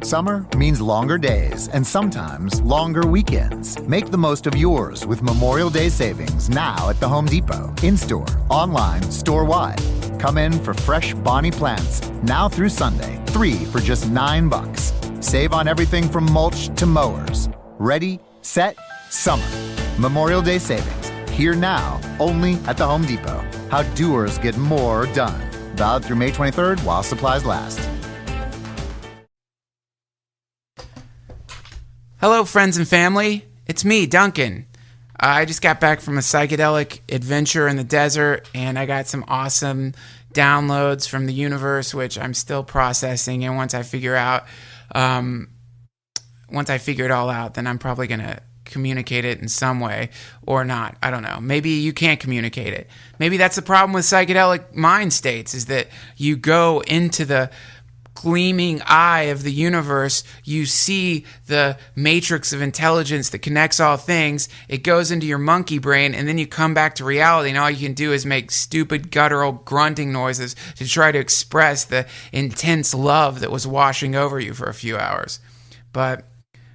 Summer means longer days and sometimes longer weekends. Make the most of yours with Memorial Day savings now at the Home Depot. In-store, online, store-wide. Come in for fresh Bonnie plants now through Sunday. 3 for just $9. Save on everything from mulch to mowers. Ready, set, summer. Memorial Day savings. Here now, only at the Home Depot. How doers get more done. Valid through May 23rd while supplies last. Hello, friends and family. It's me, Duncan. I just got back from a psychedelic adventure in the desert, and I got some awesome downloads from the universe, which I'm still processing. And once I figure it all out, then I'm probably going to communicate it in some way or not. I don't know. Maybe you can't communicate it. Maybe that's the problem with psychedelic mind states, is that you go into the gleaming eye of the universe, you see the matrix of intelligence that connects all things, it goes into your monkey brain, and then you come back to reality, and all you can do is make stupid guttural grunting noises to try to express the intense love that was washing over you for a few hours. But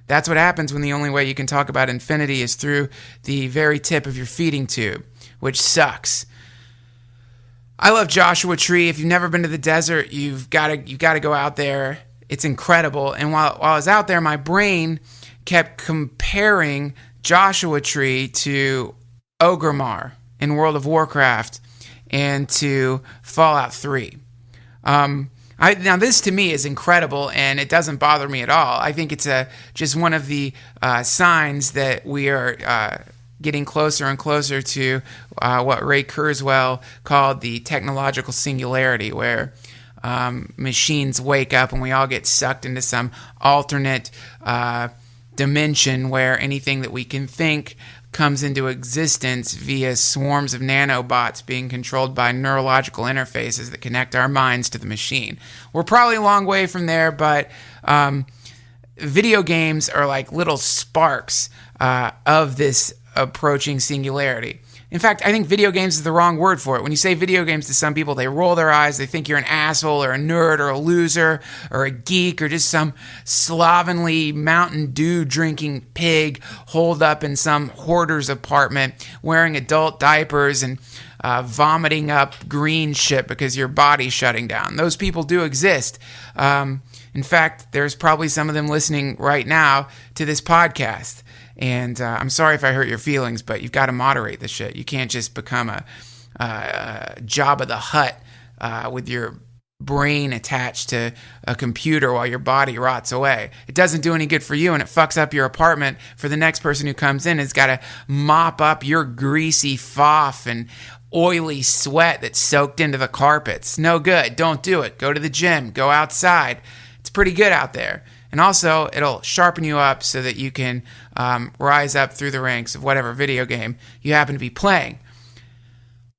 that's what happens when the only way you can talk about infinity is through the very tip of your feeding tube, which sucks. I love Joshua Tree. If you've never been to the desert, you've got to go out there. It's incredible. And while I was out there, my brain kept comparing Joshua Tree to Orgrimmar in World of Warcraft and to Fallout 3. Now this to me is incredible, and it doesn't bother me at all. I think it's just one of the signs that we are getting closer and closer to what Ray Kurzweil called the technological singularity, where machines wake up and we all get sucked into some alternate dimension where anything that we can think comes into existence via swarms of nanobots being controlled by neurological interfaces that connect our minds to the machine. We're probably a long way from there, but video games are like little sparks of this approaching singularity. In fact, I think video games is the wrong word for it. When you say video games to some people, they roll their eyes, they think you're an asshole or a nerd or a loser or a geek or just some slovenly Mountain Dew drinking pig holed up in some hoarder's apartment wearing adult diapers and vomiting up green shit because your body's shutting down. Those people do exist. In fact, there's probably some of them listening right now to this podcast. And I'm sorry if I hurt your feelings, but you've got to moderate this shit. You can't just become a Jabba the Hutt with your brain attached to a computer while your body rots away. It doesn't do any good for you, and it fucks up your apartment for the next person who comes in. Has got to mop up your greasy faff and oily sweat that's soaked into the carpets. No good. Don't do it. Go to the gym. Go outside. It's pretty good out there. And also, it'll sharpen you up so that you can rise up through the ranks of whatever video game you happen to be playing.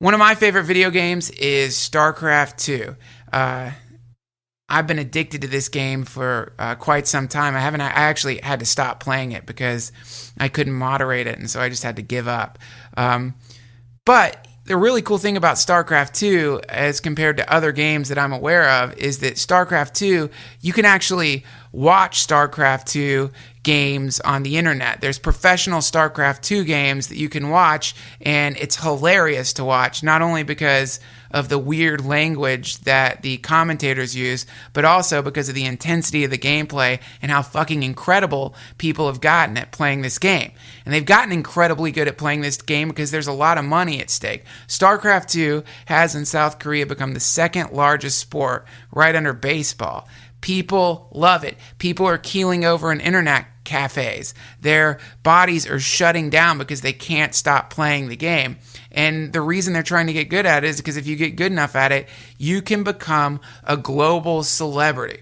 One of my favorite video games is Starcraft 2. I've been addicted to this game for quite some time. I actually had to stop playing it because I couldn't moderate it, and so I just had to give up. But the really cool thing about StarCraft 2, as compared to other games that I'm aware of, is that StarCraft 2, you can actually watch StarCraft 2 games on the internet. There's professional StarCraft 2 games that you can watch, and it's hilarious to watch, not only because of the weird language that the commentators use, but also because of the intensity of the gameplay and how fucking incredible people have gotten at playing this game. And they've gotten incredibly good at playing this game because there's a lot of money at stake. StarCraft 2 has in South Korea become the second largest sport, right under baseball. People love it. People are keeling over in internet cafes. Their bodies are shutting down because they can't stop playing the game. And the reason they're trying to get good at it is because if you get good enough at it, you can become a global celebrity.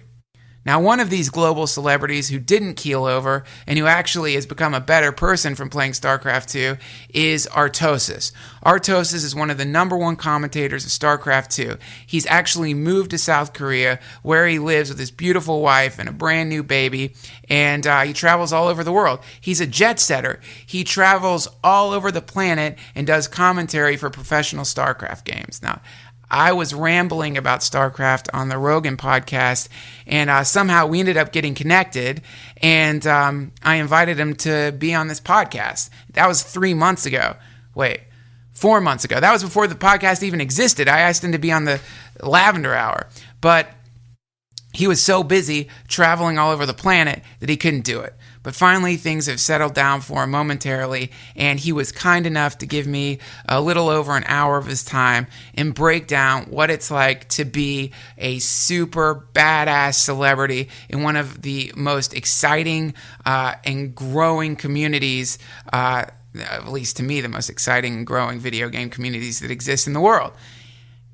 Now, one of these global celebrities who didn't keel over and who actually has become a better person from playing StarCraft 2 is Artosis. Artosis is one of the number one commentators of StarCraft 2. He's actually moved to South Korea, where he lives with his beautiful wife and a brand new baby, and he travels all over the world. He's a jet setter. He travels all over the planet and does commentary for professional StarCraft games. Now, I was rambling about Starcraft on the Rogan podcast, and somehow we ended up getting connected, and I invited him to be on this podcast. That was 3 months ago. Wait, 4 months ago. That was before the podcast even existed. I asked him to be on the Lavender Hour, but he was so busy traveling all over the planet that he couldn't do it. But finally, things have settled down for him momentarily, and he was kind enough to give me a little over an hour of his time and break down what it's like to be a super badass celebrity in one of the most exciting and growing communities, at least to me, the most exciting and growing video game communities that exist in the world.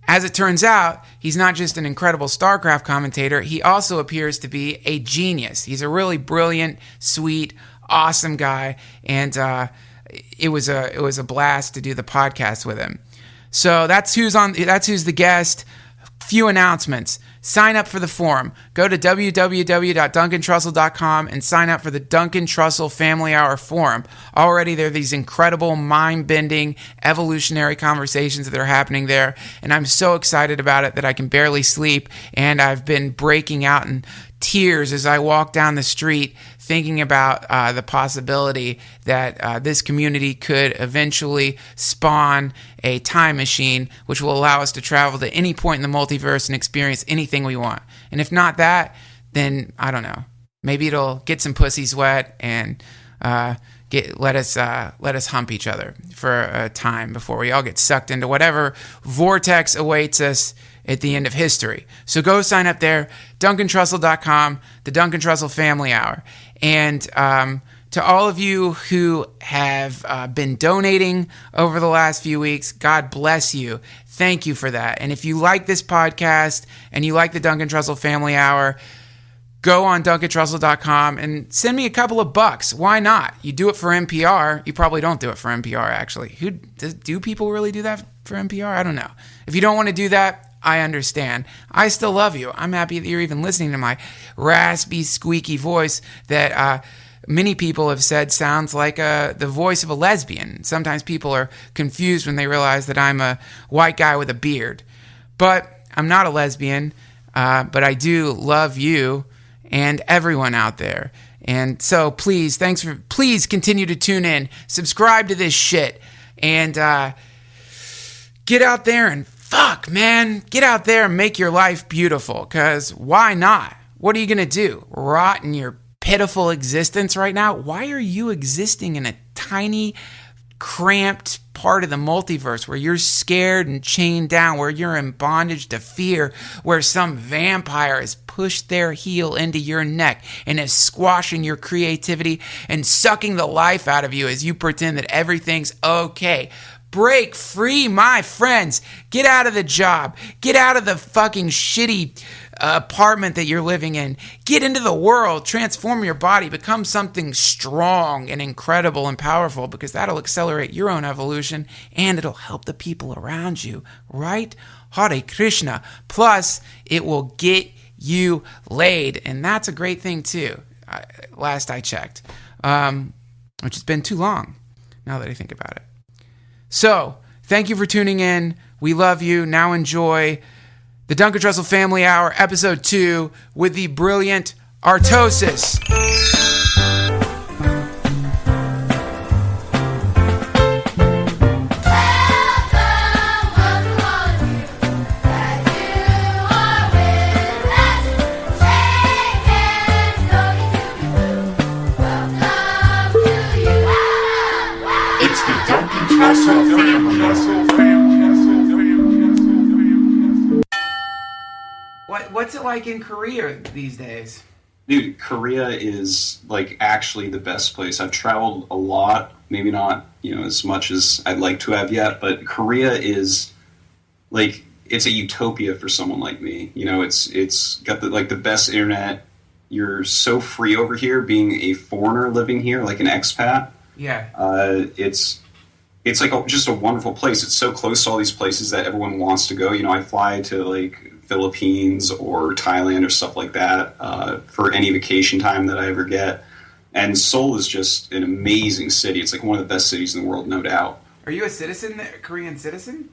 As it turns out, he's not just an incredible StarCraft commentator, he also appears to be a genius. He's a really brilliant, sweet, awesome guy, and it was a blast to do the podcast with him. So that's who's the guest. Few announcements. Sign up for the forum. Go to www.duncantrussell.com and sign up for the Duncan Trussell Family Hour forum. Already there are these incredible, mind-bending, evolutionary conversations that are happening there, and I'm so excited about it that I can barely sleep, and I've been breaking out in tears as I walk down the street thinking about the possibility that this community could eventually spawn a time machine which will allow us to travel to any point in the multiverse and experience anything we want. And if not that, then I don't know. Maybe it'll get some pussies wet and let us hump each other for a time before we all get sucked into whatever vortex awaits us at the end of history. So go sign up there, DuncanTrussell.com, the Duncan Trussell Family Hour. And to all of you who have been donating over the last few weeks, God bless you. Thank you for that. And if you like this podcast and you like the Duncan Trussell Family Hour, go on DuncanTrussell.com and send me a couple of bucks. Why not? You do it for NPR. You probably don't do it for NPR, actually. Do people really do that for NPR? I don't know. If you don't want to do that, I understand. I still love you. I'm happy that you're even listening to my raspy, squeaky voice that many people have said sounds like the voice of a lesbian. Sometimes people are confused when they realize that I'm a white guy with a beard. But I'm not a lesbian, but I do love you and everyone out there. And so please continue to tune in. Subscribe to this shit. And get out there and fuck, man. Get out there and make your life beautiful, because why not? What are you going to do? Rot in your pitiful existence right now? Why are you existing in a tiny, cramped part of the multiverse where you're scared and chained down, where you're in bondage to fear, where some vampire has pushed their heel into your neck and is squashing your creativity and sucking the life out of you as you pretend that everything's okay? Break free, my friends. Get out of the job. Get out of the fucking shitty apartment that you're living in. Get into the world. Transform your body. Become something strong and incredible and powerful, because that'll accelerate your own evolution and it'll help the people around you, right? Hare Krishna. Plus, it will get you laid, and that's a great thing too, last I checked, which has been too long now that I think about it. So, thank you for tuning in. We love you. Now enjoy the Duncan Trussell Family Hour, Episode 2, with the brilliant Artosis. What's it like in Korea these days? Dude, Korea is like actually the best place. I've traveled a lot, maybe not, as much as I'd like to have yet, but Korea is like, it's a utopia for someone like me. It's got the best internet. You're so free over here being a foreigner living here, like an expat. Yeah. It's like just a wonderful place. It's so close to all these places that everyone wants to go. I fly to like Philippines or Thailand or stuff like that for any vacation time that I ever get. And Seoul is just an amazing city. It's like one of the best cities in the world, no doubt. Are you a citizen there, Korean citizen?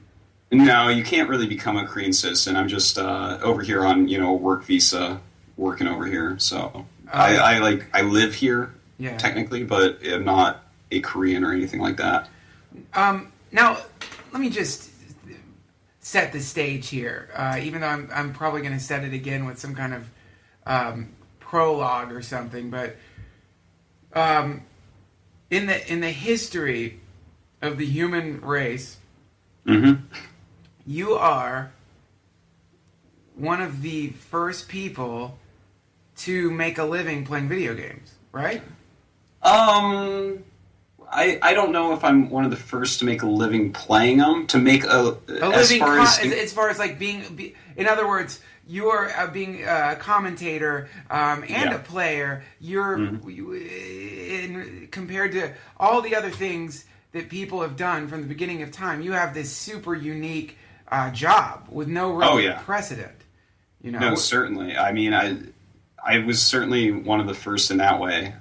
No, you can't really become a Korean citizen. I'm just over here on a work visa, working over here. So I live here technically, but I'm not a Korean or anything like that. Now, let me just set the stage here. Even though I'm probably going to set it again with some kind of prologue or something, but in the history of the human race, you are one of the first people to make a living playing video games, right? I don't know if I'm one of the first to make a living playing them. To make a living as far as like being in other words, you're being a commentator and a player. You're compared to all the other things that people have done from the beginning of time. You have this super unique job with no real precedent. No, certainly. I mean, I was certainly one of the first in that way.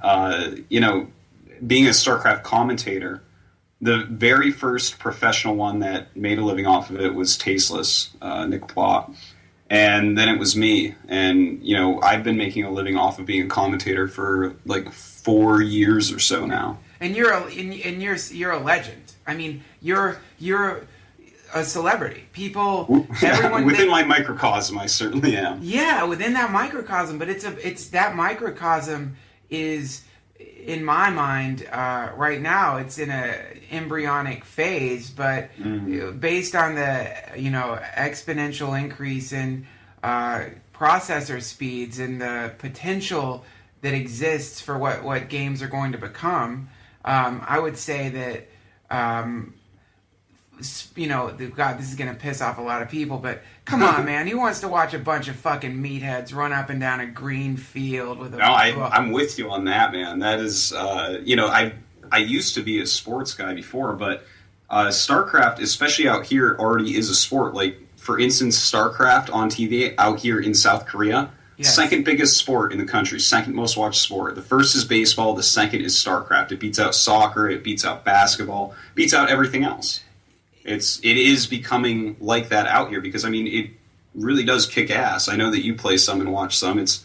Being a Starcraft commentator, the very first professional one that made a living off of it was Tasteless, Nick Plot. And then it was me. And, I've been making a living off of being a commentator for like 4 years or so now. And you're a legend. I mean, you're a celebrity. Everyone within my microcosm, I certainly am. Yeah, within that microcosm, but it's that microcosm is, in my mind, right now, it's in a embryonic phase, but based on the exponential increase in processor speeds and the potential that exists for what games are going to become, I would say that God, this is going to piss off a lot of people, but come on, man. Who wants to watch a bunch of fucking meatheads run up and down a green field with a... No, I'm with you on that, man. That is, I used to be a sports guy before, but StarCraft, especially out here, already is a sport. Like, for instance, StarCraft on TV out here in South Korea, second biggest sport in the country, second most watched sport. The first is baseball, the second is StarCraft. It beats out soccer, it beats out basketball, beats out everything else. It is becoming like that out here because, I mean, it really does kick ass. I know that you play some and watch some. If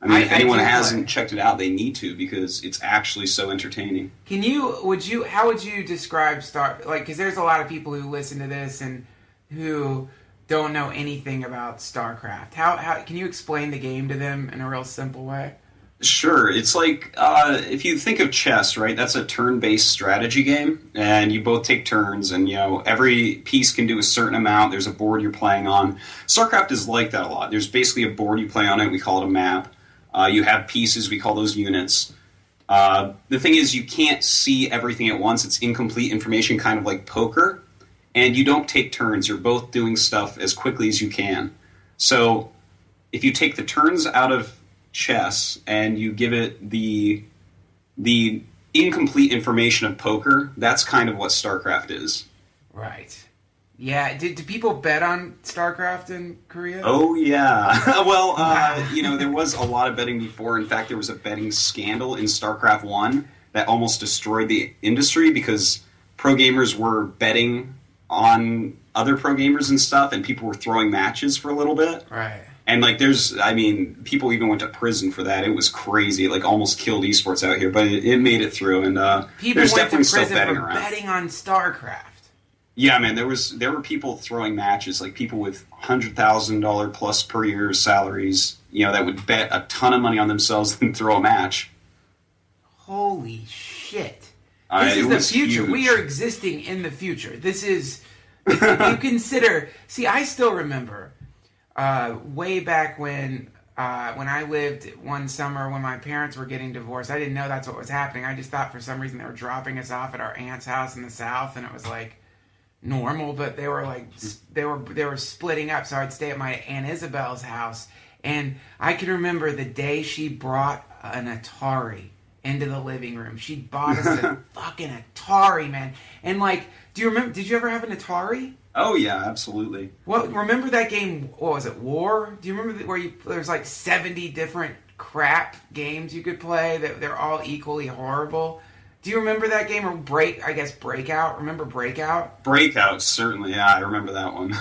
anyone hasn't checked it out, they need to because it's actually so entertaining. How would you describe because there's a lot of people who listen to this and who don't know anything about StarCraft. How can you explain the game to them in a real simple way? Sure. It's like, if you think of chess, right, that's a turn-based strategy game, and you both take turns, and, every piece can do a certain amount. There's a board you're playing on. StarCraft is like that a lot. There's basically a board you play on it. We call it a map. You have pieces. We call those units. The thing is, you can't see everything at once. It's incomplete information, kind of like poker, and you don't take turns. You're both doing stuff as quickly as you can. So if you take the turns out of chess and you give it the incomplete information of poker, that's kind of what StarCraft is. Right. Yeah. Do people bet on StarCraft in Korea? Oh, yeah. Well, there was a lot of betting before. In fact, there was a betting scandal in StarCraft 1 that almost destroyed the industry because pro gamers were betting on other pro gamers and stuff, and people were throwing matches for a little bit. Right. And, people even went to prison for that. It was crazy. It, almost killed esports out here, but it made it through. And there's definitely still betting around. Betting on StarCraft. Yeah, man. There were people throwing matches, people with $100,000 plus per year salaries, that would bet a ton of money on themselves and throw a match. Holy shit! This is the future. Huge. We are existing in the future. This is, if you consider. See, I still remember. Way back when I lived one summer when my parents were getting divorced, I didn't know that's what was happening. I just thought for some reason they were dropping us off at our aunt's house in the South, and it was normal. But they were they were splitting up, so I'd stay at my Aunt Isabel's house, and I can remember the day she brought an Atari into the living room. She bought us a fucking Atari, man, and do you remember? Did you ever have an Atari? Oh yeah, absolutely. Well, remember that game? What was it? War? Do you remember where there's 70 different crap games you could play that they're all equally horrible? Do you remember that game or Breakout? Remember Breakout? Breakout, certainly. Yeah, I remember that one.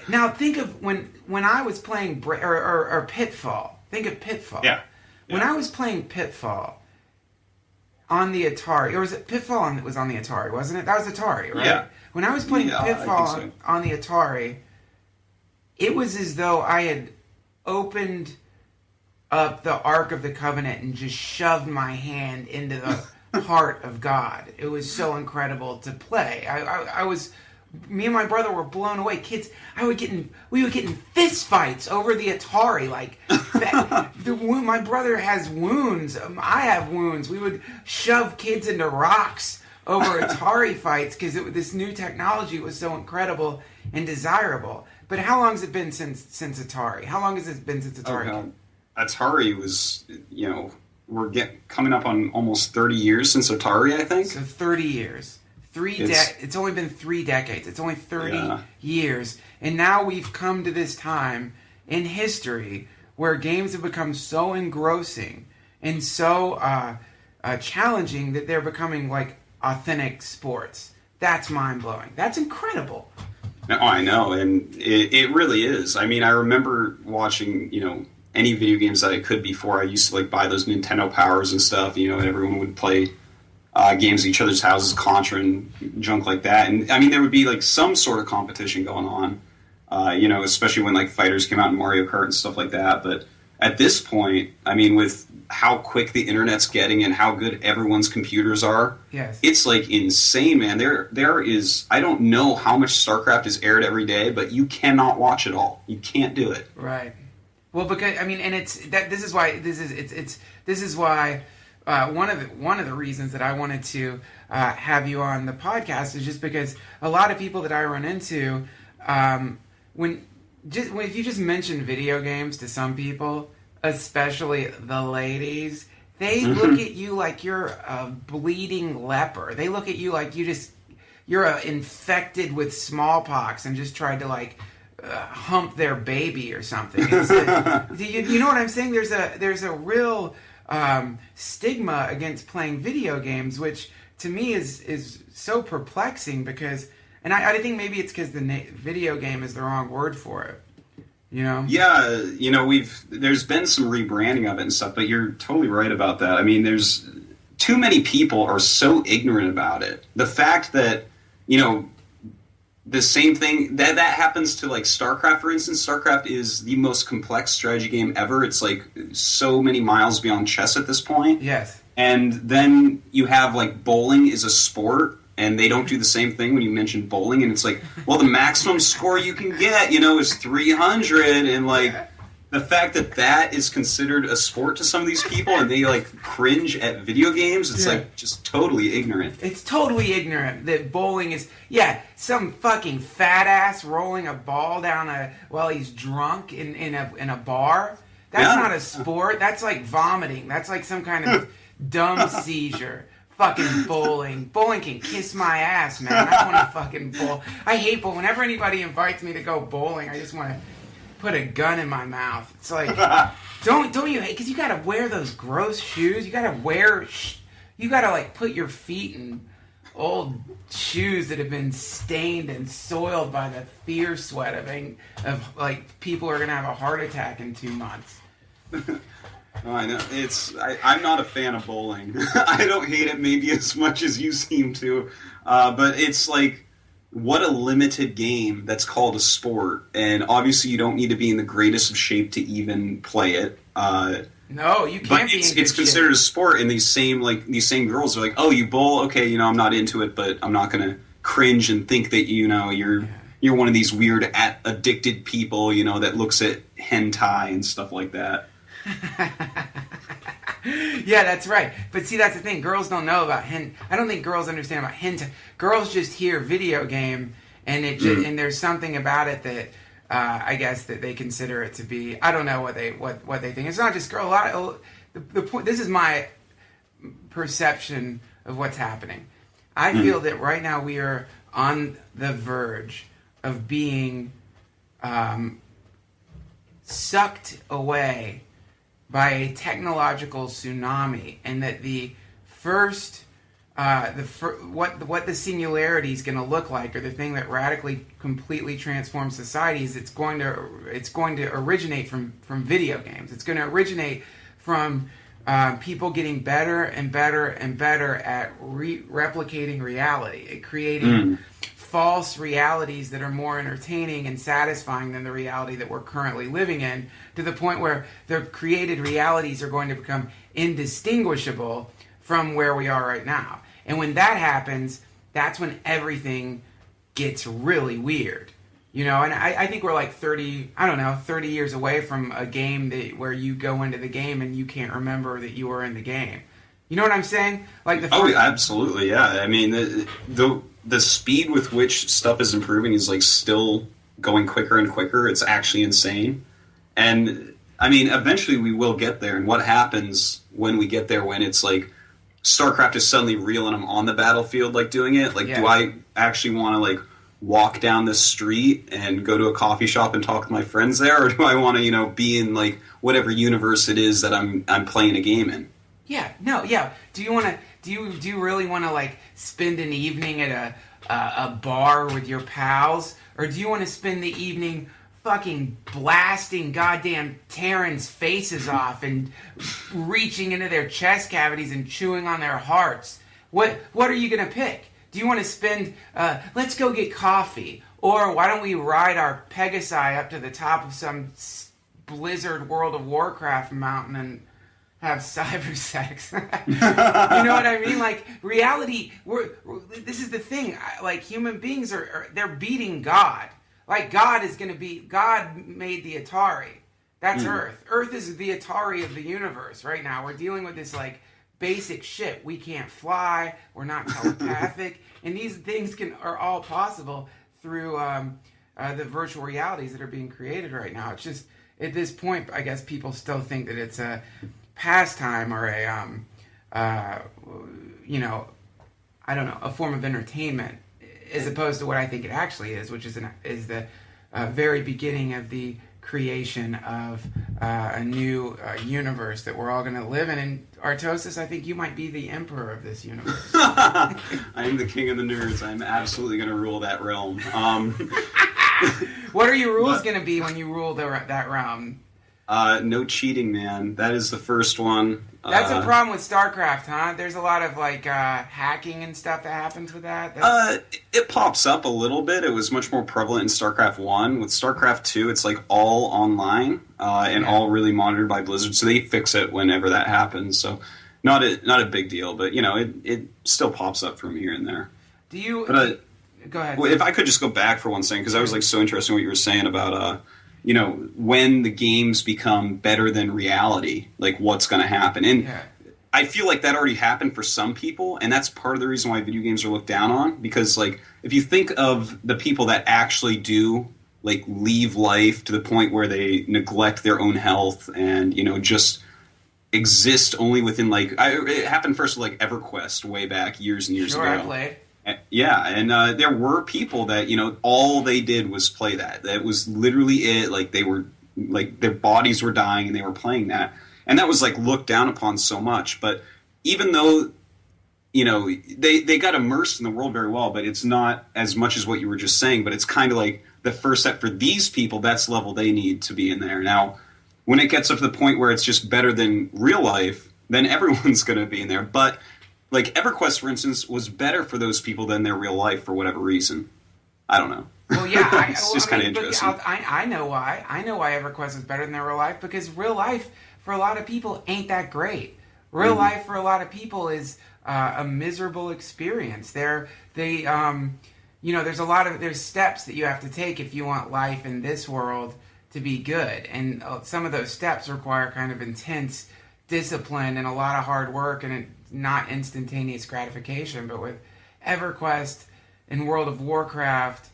Now think of when I was playing or Pitfall. Think of Pitfall. Yeah. When I was playing Pitfall on the Atari, or was it Pitfall was on the Atari, wasn't it? That was Atari, right? Yeah. When I was playing Pitfall so. on the Atari, it was as though I had opened up the Ark of the Covenant and just shoved my hand into the heart of God. It was so incredible to play. I was, me and my brother were blown away. Kids, we would get in fist fights over the Atari. Like, my brother has wounds. I have wounds. We would shove kids into rocks over Atari fights because this new technology was so incredible and desirable. But how long has it been since Atari? How long has it been since Atari? Oh, Atari was, we're coming up on almost 30 years since Atari, I think. So 30 years. It's only been 3 decades. It's only 30 years. And now we've come to this time in history where games have become so engrossing and so challenging that they're becoming like authentic sports. That's mind-blowing. That's incredible. Oh, I know, and it really is. I mean, I remember watching, any video games that I could before. I used to buy those Nintendo Powers and stuff, and everyone would play games at each other's houses, Contra and junk like that. And I mean, there would be some sort of competition going on, especially when fighters came out in Mario Kart and stuff like that. But at this point, I mean, with how quick the internet's getting and how good everyone's computers are, yes, it's insane, man. There is, I don't know how much Starcraft is aired every day, but you cannot watch it all. You can't do it. Right. Well, because I mean, and this is why one of the reasons that I wanted to have you on the podcast is just because a lot of people that I run into, if you just mention video games to some people, especially the ladies, they look at you like you're a bleeding leper. They look at you like you're infected with smallpox and just tried to hump their baby or something. You know what I'm saying? There's a real stigma against playing video games, which to me is so perplexing because, and I think maybe it's because video game is the wrong word for it. Yeah, there's been some rebranding of it and stuff, but you're totally right about that. I mean, there's too many people are so ignorant about it. The fact that, the same thing that happens to StarCraft, for instance. StarCraft is the most complex strategy game ever. It's so many miles beyond chess at this point. Yes. And then you have bowling is a sport, and they don't do the same thing when you mention bowling. And it's well, the maximum score you can get, is 300, and the fact that is considered a sport to some of these people, and they cringe at video games. It's just totally ignorant. It's totally ignorant that bowling is some fucking fat ass rolling a ball down while he's drunk in a bar. That's not a sport. That's like vomiting. That's like some kind of dumb seizure. Fucking bowling. Bowling can kiss my ass, man. I want to fucking bowl. I hate bowling. Whenever anybody invites me to go bowling, I just want to put a gun in my mouth. It's don't you hate? Because you got to wear those gross shoes. You got to put your feet in old shoes that have been stained and soiled by the fear sweat of people are going to have a heart attack in 2 months. Oh, I know. I'm not a fan of bowling. I don't hate it maybe as much as you seem to. But it's what a limited game that's called a sport. And obviously you don't need to be in the greatest of shape to even play it. No, you can't but be in good it's considered a sport, and these same girls are oh, you bowl? Okay, I'm not into it, but I'm not going to cringe and think that, you're one of these weird addicted people, that looks at hentai and stuff like that. Yeah, that's right. But see, that's the thing. Girls don't know about I don't think girls understand about hentai. Girls just hear video game, and and there's something about it that I guess that they consider it to be. I don't know what they think. It's not just girl. The point. This is my perception of what's happening. I feel that right now we are on the verge of being sucked away by a technological tsunami, and that the first what the singularity is going to look like, or the thing that radically, completely transforms society, is it's going to originate from video games. It's going to originate from people getting better and better and better at replicating reality, at creating false realities that are more entertaining and satisfying than the reality that we're currently living in, to the point where the created realities are going to become indistinguishable from where we are right now. And when that happens, that's when everything gets really weird. And I think we're like 30 years away from a game where you go into the game and you can't remember that you were in the game. You know what I'm saying? Like absolutely, yeah. I mean, the speed with which stuff is improving is like still going quicker and quicker. It's actually insane. And I mean, eventually we will get there. And what happens when we get there, when it's like Starcraft is suddenly real and I'm on the battlefield, like doing it? Like, do I actually want to like walk down the street and go to a coffee shop and talk to my friends there, or do I want to, be in like whatever universe it is that I'm playing a game in? Yeah, no, yeah. Do you really want to like spend an evening at a bar with your pals, or do you want to spend the evening fucking blasting goddamn Terrans' faces off and reaching into their chest cavities and chewing on their hearts? What are you gonna pick? Do you want to spend, let's go get coffee, or why don't we ride our Pegasi up to the top of some Blizzard World of Warcraft mountain and have cyber sex? You know what I mean? Like, reality, this is the thing, like, human beings they're beating God. Like, God made the Atari. That's Earth. Earth is the Atari of the universe right now. We're dealing with this, like, basic shit. We can't fly. We're not telepathic. And these things are all possible through the virtual realities that are being created right now. It's just, at this point, I guess people still think that it's a pastime or a form of entertainment, as opposed to what I think it actually is, which is the very beginning of the creation of a new universe that we're all going to live in. And Artosis, I think you might be the emperor of this universe. I am the king of the nerds. I'm absolutely going to rule that realm. What are your rules going to be when you rule that realm? No cheating, man. That is the first one. That's a problem with Starcraft, huh? There's a lot of like hacking and stuff that happens with that. It pops up a little bit. It was much more prevalent in Starcraft 1. With Starcraft 2, it's like all online and all really monitored by Blizzard. So they fix it whenever that happens. So not a big deal, but it still pops up from here and there. Do you? Go ahead. Well, if I could just go back for one second, because I was like so interested in what you were saying about when the games become better than reality, like what's going to happen. And I feel like that already happened for some people, and that's part of the reason why video games are looked down on. Because like if you think of the people that actually do like leave life to the point where they neglect their own health and just exist only within it happened first with like EverQuest way back years and years ago. I played. Yeah, and there were people that all they did was play that. That was literally it. Like they were, like their bodies were dying, and they were playing that, and that was like looked down upon so much. But even though they got immersed in the world very well, but it's not as much as what you were just saying. But it's kind of like the first step for these people. That's the level they need to be in there. Now, when it gets up to the point where it's just better than real life, then everyone's going to be in there. But like EverQuest, for instance, was better for those people than their real life for whatever reason. I don't know. Well, yeah, it's just kind of interesting. I know why. I know why EverQuest is better than their real life, because real life for a lot of people ain't that great. Real life for a lot of people is a miserable experience. There's steps that you have to take if you want life in this world to be good, and some of those steps require kind of intense discipline and a lot of hard work and not instantaneous gratification. But with EverQuest and World of Warcraft,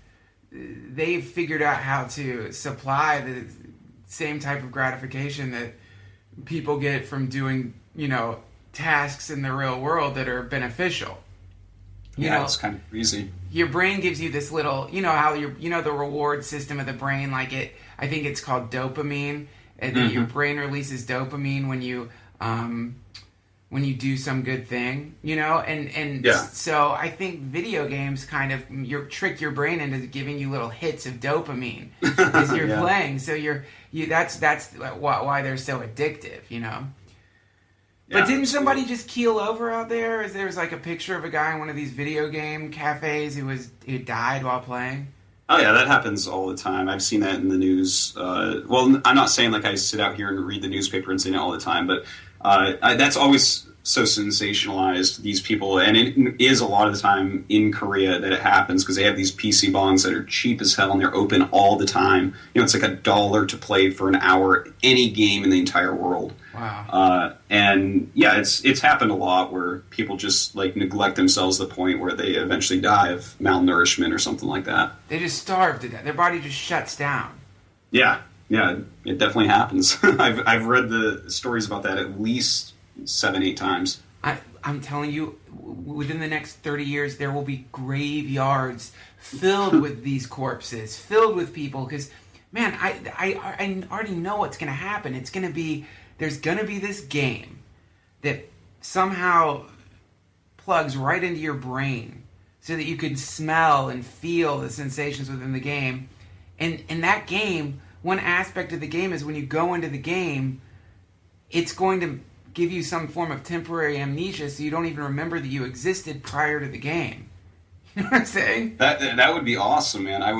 they've figured out how to supply the same type of gratification that people get from doing, tasks in the real world that are beneficial. It's kind of crazy. Your brain gives you this little, how the reward system of the brain, I think it's called dopamine. And your brain releases dopamine when when you do some good thing, you know, and Yeah. so I think video games kind of trick your brain into giving you little hits of dopamine as you're Yeah. playing. So that's why they're so addictive, you know. Yeah, But didn't somebody absolutely. just keel over out there? There's like a picture of a guy in one of these video game cafes who died while playing. Oh yeah, that happens all the time. I've seen that in the news. Well, I'm not saying like I sit out here and read the newspaper and see it all the time, but that's always so sensationalized. These people, and it is a lot of the time in Korea that it happens because they have these PC bongs that are cheap as hell and they're open all the time. You know, it's like $1 to play for an hour any game in the entire world. Wow. And yeah, it's happened a lot where people just like neglect themselves to the point where they eventually die of malnourishment or something like that. They just starve to death. Their body just shuts down. Yeah, it definitely happens. I've read the stories about that at least 7-8 times. I'm telling you, within the next 30 years, there will be graveyards filled with these corpses, filled with people. Because, man, I already know what's going to happen. There's going to be this game that somehow plugs right into your brain so that you can smell and feel the sensations within the game. And in that game, one aspect of the game is when you go into the game, it's going to give you some form of temporary amnesia so you don't even remember that you existed prior to the game. You know what I'm saying? That would be awesome, man. I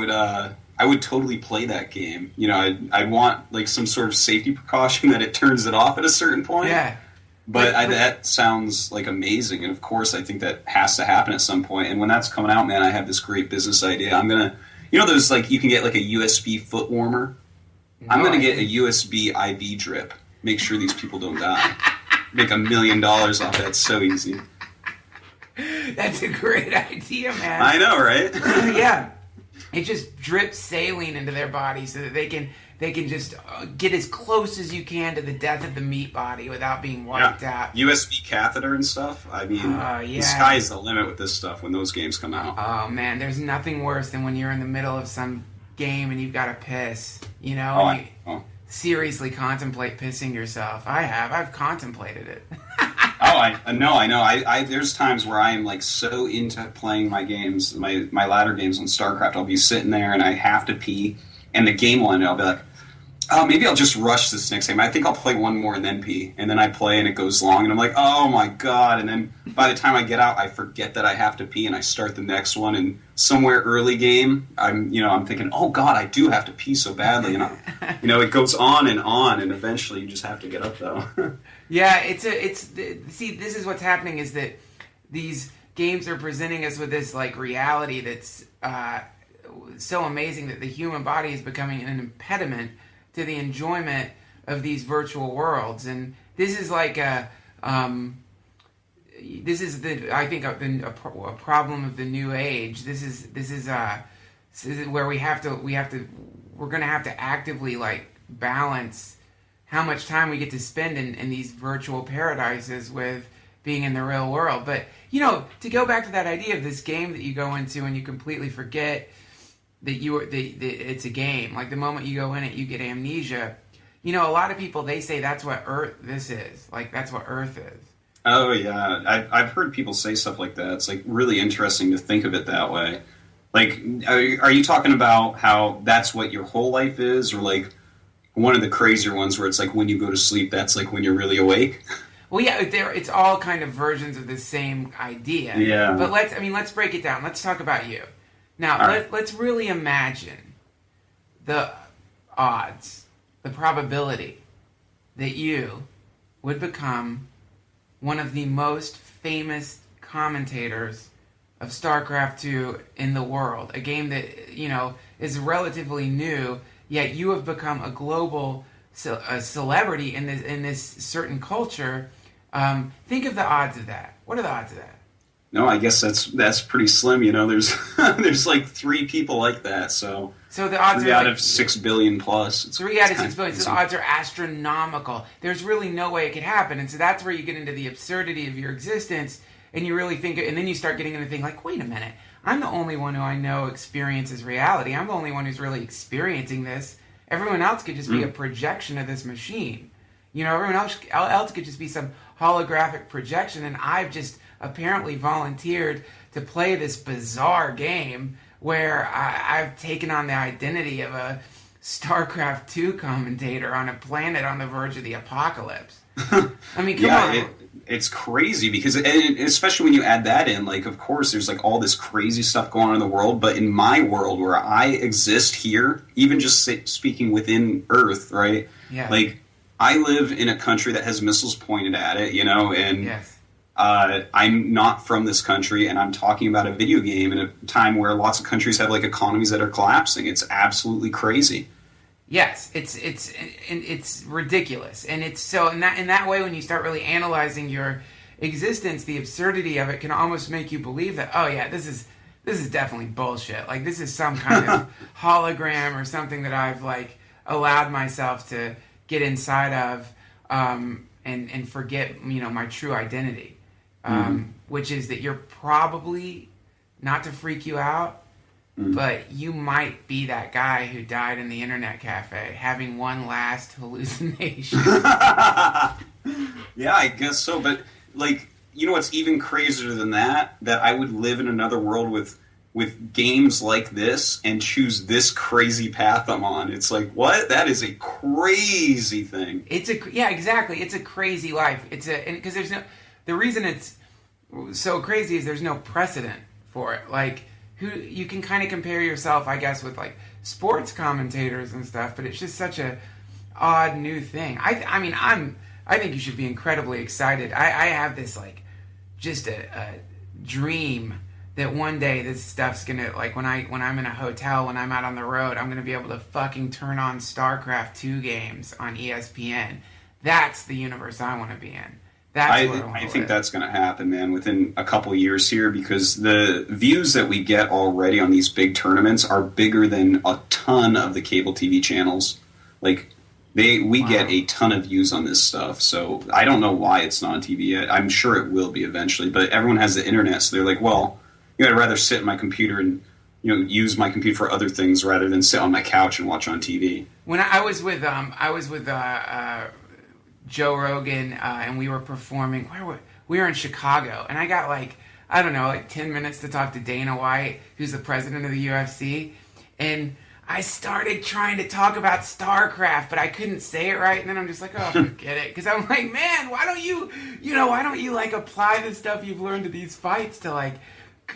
would totally play that game. You know, I want like some sort of safety precaution that it turns it off at a certain point. Yeah. But that sounds like amazing, and of course I think that has to happen at some point. And when that's coming out, man, I have this great business idea. I'm gonna, you know, those like you can get like a USB foot warmer. I'm gonna get a USB IV drip. Make sure these people don't die. Make $1 million off that. It's so easy. That's a great idea, man. I know, right? Yeah. It just drips saline into their body so that they can just get as close as you can to the death of the meat body without being wiped out. USB catheter and stuff. I mean, the sky is the limit with this stuff when those games come out. Oh, man, there's nothing worse than when you're in the middle of some game and you've got to piss, you know? Seriously contemplate pissing yourself. I've contemplated it. I know. There's times where I am like so into playing my games, my ladder games on Starcraft. I'll be sitting there and I have to pee, and the game will end. I'll be like, oh, maybe I'll just rush this next game. I think I'll play one more and then pee, and then I play and it goes long, and I'm like, oh my god! And then by the time I get out, I forget that I have to pee, and I start the next one. And somewhere early game, I'm thinking, oh god, I do have to pee so badly, and it goes on, and eventually you just have to get up though. Yeah, see, this is what's happening is that these games are presenting us with this like reality that's so amazing that the human body is becoming an impediment to the enjoyment of these virtual worlds. And this is like I think a problem of the new age. This is where we're going to have to actively like balance how much time we get to spend in these virtual paradises with being in the real world. But, you know, to go back to that idea of this game that you go into and you completely forget that it's a game. Like the moment you go in it, you get amnesia. You know, a lot of people, they say that's what this is. Like, that's what Earth is. Oh, yeah. I've heard people say stuff like that. It's, like, really interesting to think of it that way. Like, are you talking about how that's what your whole life is? Or, like, one of the crazier ones where it's, like, when you go to sleep, that's, like, when you're really awake? Well, yeah, it's all kind of versions of the same idea. Yeah. But let's break it down. Let's talk about you. Now, let's really imagine the odds, the probability that you would become one of the most famous commentators of StarCraft 2 in the world. A game that, you know, is relatively new, yet you have become a global celebrity in this certain culture. Think of the odds of that. What are the odds of that? No, I guess that's pretty slim. You know, there's like 3 people like that. So the odds 3 are out like, of 6 billion plus. 3 out of 6 billion. So the odds are astronomical. There's really no way it could happen, and so that's where you get into the absurdity of your existence, and you really think, and then you start getting into the thing like, wait a minute, I'm the only one who I know experiences reality. I'm the only one who's really experiencing this. Everyone else could just be a projection of this machine. You know, everyone else could just be some holographic projection, and I've just apparently volunteered to play this bizarre game where I've taken on the identity of a Starcraft 2 commentator on a planet on the verge of the apocalypse. I mean, come on. It's crazy because, and especially when you add that in, like, of course, there's like all this crazy stuff going on in the world, but in my world where I exist here, even just speaking within Earth, right? Yeah. Like, I live in a country that has missiles pointed at it, you know, and Yes. I'm not from this country, and I'm talking about a video game in a time where lots of countries have like economies that are collapsing. It's absolutely crazy. Yes, it's ridiculous, and it's so in that way when you start really analyzing your existence, the absurdity of it can almost make you believe that, oh yeah, this is definitely bullshit. Like, this is some kind of hologram or something that I've like allowed myself to get inside of, and forget, you know, my true identity, which is that you're probably, not to freak you out, but you might be that guy who died in the internet cafe having one last hallucination. Yeah, I guess so. But, like, you know what's even crazier than that? That I would live in another world with games like this and choose this crazy path I'm on. It's like, what? That is a crazy thing. Yeah, exactly. It's a crazy life. Because the reason it's so crazy is there's no precedent for it. Like, you can kind of compare yourself, I guess, with like sports commentators and stuff, but it's just such a odd new thing. I think you should be incredibly excited. I have this like just a dream that one day this stuff's gonna, like, when I'm in a hotel, when I'm out on the road, I'm gonna be able to fucking turn on StarCraft 2 games on ESPN. That's the universe I want to be in. I think that's going to happen, man, within a couple years here, because the views that we get already on these big tournaments are bigger than a ton of the cable TV channels. Like, we get a ton of views on this stuff, so I don't know why it's not on TV yet. I'm sure it will be eventually, but everyone has the internet, so they're like, well, you know, I'd rather sit in my computer and, you know, use my computer for other things rather than sit on my couch and watch on TV. When I was with Joe Rogan, and we were performing. We were in Chicago, and I got like 10 minutes to talk to Dana White, who's the president of the UFC, and I started trying to talk about StarCraft, but I couldn't say it right, and then I'm just like, oh, forget it, because I'm like, man, why don't you like apply the stuff you've learned to these fights to, like,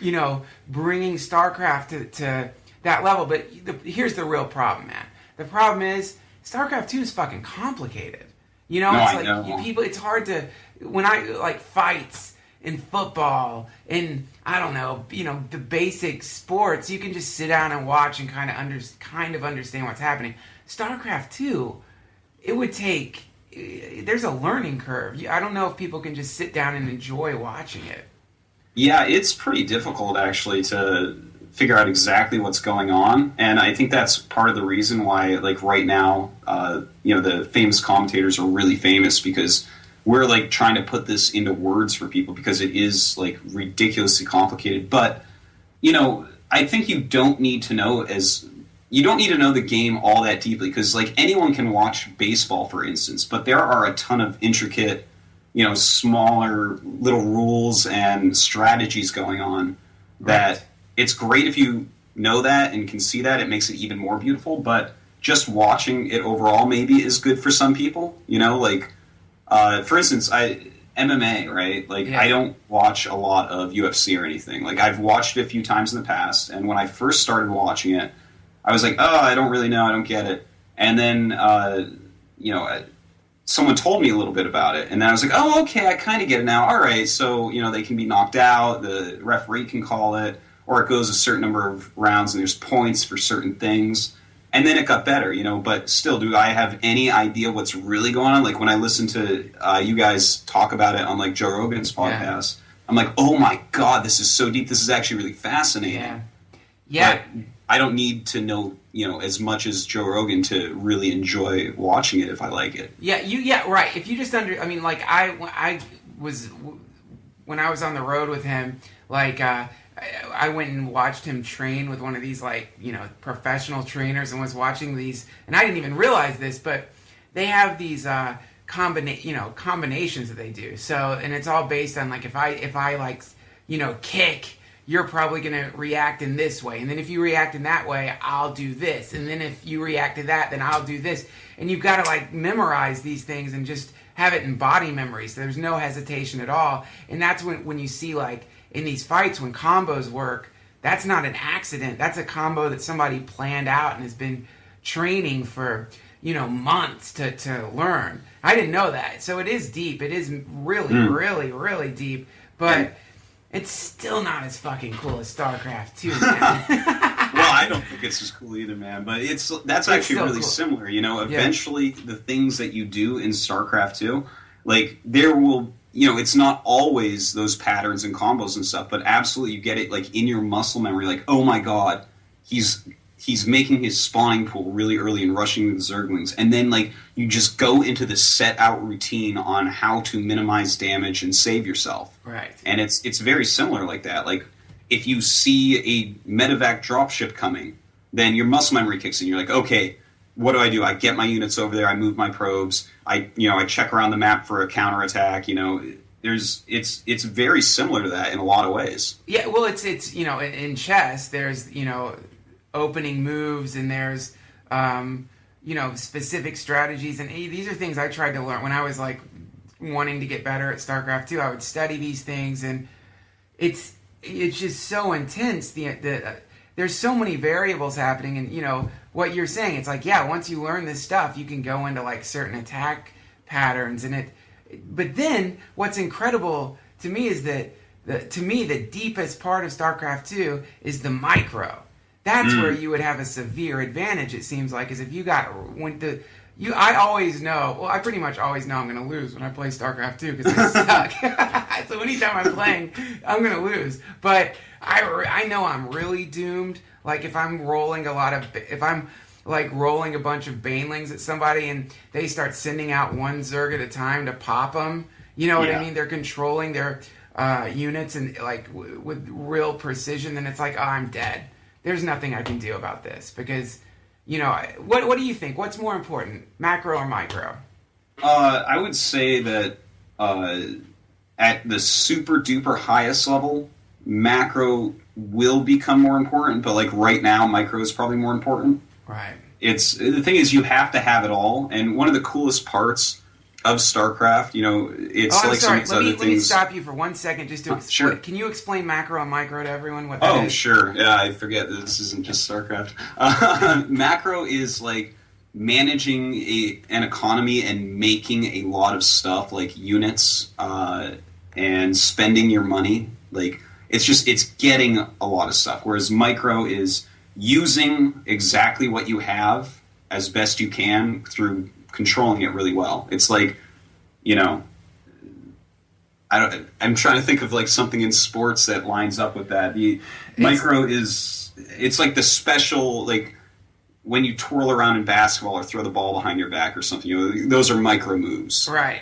you know, bringing StarCraft to that level? But here's the real problem, man. The problem is StarCraft 2 is fucking complicated. You know, it's like people. It's hard to, when I like fights in football and I don't know, you know, the basic sports. You can just sit down and watch and kind of understand what's happening. StarCraft 2, it would take. There's a learning curve. I don't know if people can just sit down and enjoy watching it. Yeah, it's pretty difficult actually to figure out exactly what's going on, and I think that's part of the reason why, like, right now, you know, the famous commentators are really famous, because we're like trying to put this into words for people, because it is like ridiculously complicated. But, you know, I think you don't need to know the game all that deeply, because like anyone can watch baseball, for instance, but there are a ton of intricate, you know, smaller little rules and strategies going on that it's great if you know that and can see that. It makes it even more beautiful, but just watching it overall maybe is good for some people, you know, like, for instance, MMA, right? Like, yeah. I don't watch a lot of UFC or anything. Like, I've watched it a few times in the past, and when I first started watching it, I was like, oh, I don't really know, I don't get it. And then, you know, someone told me a little bit about it, and then I was like, oh, okay, I kind of get it now. All right, so, you know, they can be knocked out, the referee can call it, or it goes a certain number of rounds and there's points for certain things. And then it got better, you know, but still, do I have any idea what's really going on? Like, when I listen to you guys talk about it on, like, Joe Rogan's podcast, I'm like, oh my God, this is so deep. This is actually really fascinating. Yeah. But I don't need to know, you know, as much as Joe Rogan to really enjoy watching it if I like it. Yeah, right. If you just like, I was, when I was on the road with him, like, I went and watched him train with one of these, like, you know, professional trainers, and was watching these, and I didn't even realize this, but they have these combinations that they do. So, and it's all based on like if I like, kick, you're probably going to react in this way. And then if you react in that way, I'll do this. And then if you react to that, then I'll do this. And you've got to like memorize these things and just have it in body memory. So there's no hesitation at all. And that's when you see like in these fights, when combos work, that's not an accident. That's a combo that somebody planned out and has been training for, months to learn. I didn't know that. So it is deep. It is really, really, really deep. But it's still not as fucking cool as Starcraft 2, man. Well, I don't think it's as cool either, man. But that's actually really cool. Similar. Eventually the things that you do in Starcraft 2, like there will, it's not always those patterns and combos and stuff, but absolutely you get it like in your muscle memory. Like, oh my god, he's making his spawning pool really early and rushing the Zerglings, and then like you just go into the set out routine on how to minimize damage and save yourself. Right. And it's very similar like that. Like if you see a medevac dropship coming, then your muscle memory kicks in. You're like, okay, what do? I get my units over there. I move my probes. I check around the map for a counterattack. It's very similar to that in a lot of ways. Yeah. Well, it's in chess there's opening moves and there's specific strategies, and these are things I tried to learn when I was like wanting to get better at StarCraft 2. I would study these things, and it's just so intense. There's so many variables happening, and what you're saying, it's like, yeah, once you learn this stuff, you can go into like certain attack patterns, but then what's incredible to me is that the deepest part of StarCraft 2 is the micro. That's where you would have a severe advantage, it seems like, is if you I always know, well, I pretty much always know I'm going to lose when I play StarCraft 2 because I suck. So anytime I'm playing, I'm going to lose. But I know I'm really doomed. Like if I'm rolling rolling a bunch of banelings at somebody and they start sending out one Zerg at a time to pop them, you know what I mean? They're controlling their units and like with real precision, then it's like, oh, I'm dead. There's nothing I can do about this because, what do you think? What's more important, macro or micro? I would say that at the super duper highest level, macro will become more important, but like right now, micro is probably more important. Right. The thing is, you have to have it all, and one of the coolest parts of StarCraft, it's like some of these other things. Let me stop you for 1 second just to explain. Sure. Can you explain macro and micro to everyone what that is? Oh, sure. Yeah, I forget that this isn't just StarCraft. Macro is like managing an economy and making a lot of stuff like units and spending your money. Like it's getting a lot of stuff. Whereas micro is using exactly what you have as best you can through controlling it really well. It's like, I'm trying to think of like something in sports that lines up with that. Micro is, it's like the special, like when you twirl around in basketball or throw the ball behind your back or something, those are micro moves. Right.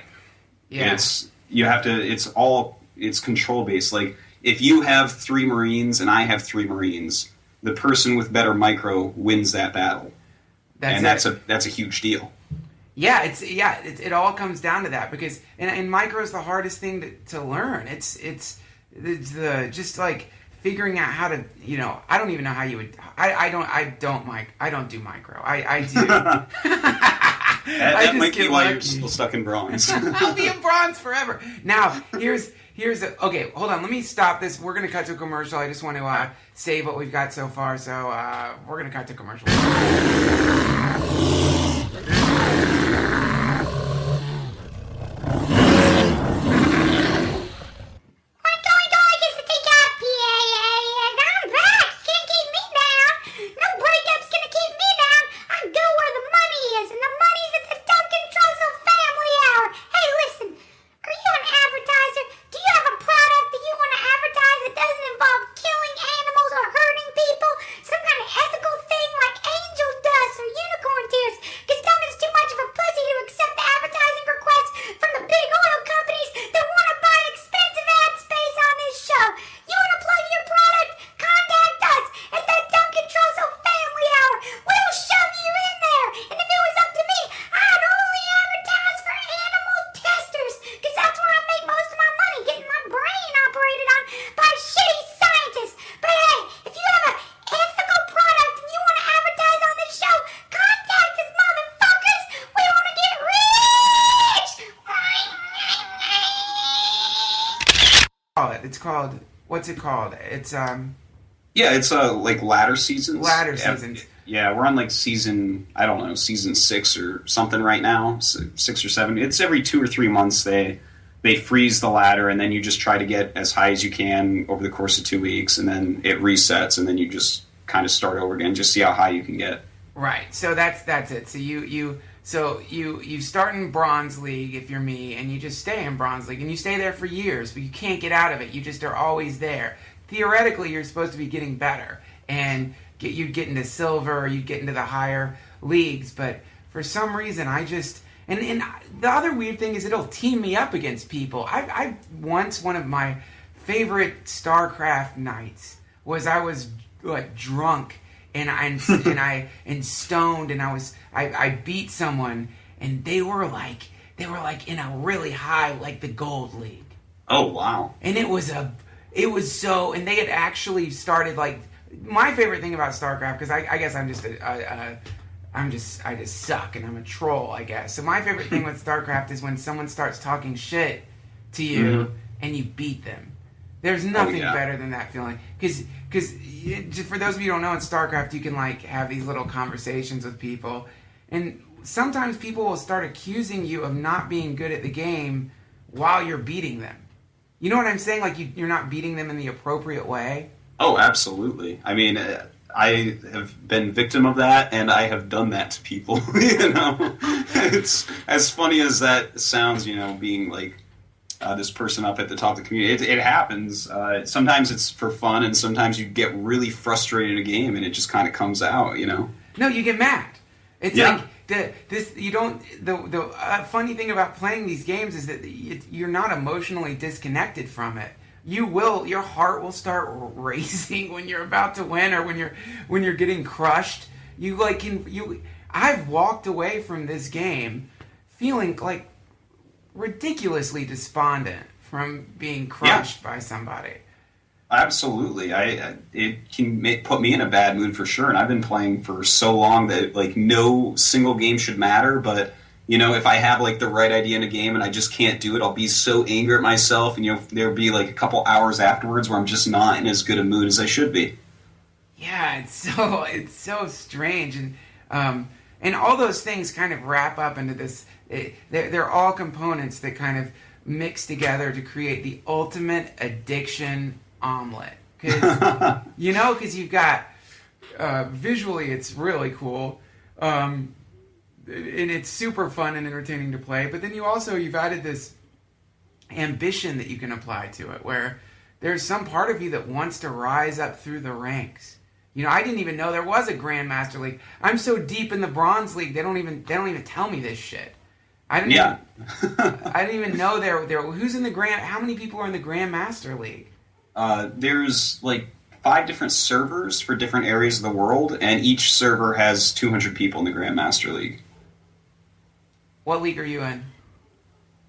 Yeah. It's control based. Like if you have 3 Marines and I have 3 Marines, the person with better micro wins that battle. That's a huge deal. Yeah, it all comes down to that because and micro is the hardest thing to learn. It's the just like figuring out how to I don't even know how you would I don't do micro. I do. that might be why you're still stuck in bronze. I'll be in bronze forever. Now here's okay. Hold on, let me stop this. We're gonna cut to a commercial. I just want to save what we've got so far. So we're gonna cut to commercial. Some kind of ethical thing like angel dust or unicorn tears, because Duncan's too much of a It's called, what's it called? It's Yeah, it's like ladder seasons. ladder seasons. Yeah, we're on like season, I don't know, season 6 or something right now, 6 or 7. It's every 2 or 3 months they freeze the ladder, and then you just try to get as high as you can over the course of 2 weeks, and then it resets, and then you just kind of start over again, just see how high you can get. Right. So that's it. So you start in Bronze League if you're me, and you just stay in Bronze League, and you stay there for years, but you can't get out of it. You just are always there. Theoretically, you're supposed to be getting better, and you'd get into Silver, or you'd get into the higher leagues, but for some reason, I just... And the other weird thing is it'll team me up against people. I once, one of my favorite Starcraft nights was I was like drunk and stoned, and I beat someone, and they were like in a really high, like the Gold League. Oh wow! And it was so, and they had actually started like, my favorite thing about Starcraft, because I guess I'm just I just suck and I'm a troll, I guess. So my favorite thing with Starcraft is when someone starts talking shit to you and you beat them. There's nothing better than that feeling. Because for those of you who don't know, in Starcraft you can like have these little conversations with people, and sometimes people will start accusing you of not being good at the game while you're beating them. You know what I'm saying? Like you're not beating them in the appropriate way. Oh, absolutely. I mean, I have been victim of that, and I have done that to people. You know, it's as funny as that sounds. You know, being like this person up at the top of the community. It happens. Sometimes it's for fun, and sometimes you get really frustrated in a game, and it just kind of comes out. You know. No, you get mad. It's like the funny thing about playing these games is that you're not emotionally disconnected from it. Your heart will start racing when you're about to win, or when you're getting crushed. I've walked away from this game feeling like ridiculously despondent from being crushed by somebody. Absolutely, it can put me in a bad mood for sure. And I've been playing for so long that like no single game should matter, but. You know, if I have, like, the right idea in a game and I just can't do it, I'll be so angry at myself, and, you know, there'll be, like, a couple hours afterwards where I'm just not in as good a mood as I should be. Yeah, it's so strange. And all those things kind of wrap up into this... They're all components that kind of mix together to create the ultimate addiction omelet. Because you've got... visually, it's really cool. And it's super fun and entertaining to play, but then you've added this ambition that you can apply to it, where there's some part of you that wants to rise up through the ranks. You know, I didn't even know there was a Grandmaster League. I'm so deep in the Bronze League, they don't even tell me this shit. I didn't even know there. Who's in the how many people are in the Grandmaster League? There's like 5 different servers for different areas of the world, and each server has 200 people in the Grandmaster League. What league are you in?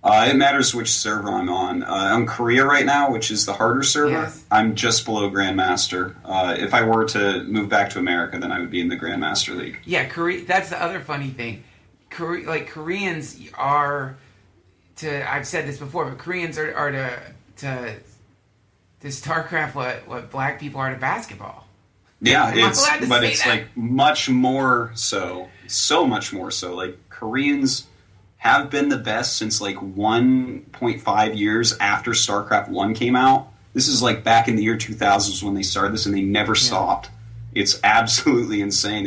It matters which server I'm on. I'm Korea right now, which is the harder server. Yes. I'm just below Grandmaster. If I were to move back to America, then I would be in the Grandmaster League. Yeah, that's the other funny thing. Koreans are to... I've said this before, but Koreans are to StarCraft what black people are to basketball. Yeah, it's like much more so. So much more so. Like, Koreans... have been the best since like 1.5 years after StarCraft 1 came out. This is like back in the year 2000s when they started this, and they never stopped. It's absolutely insane.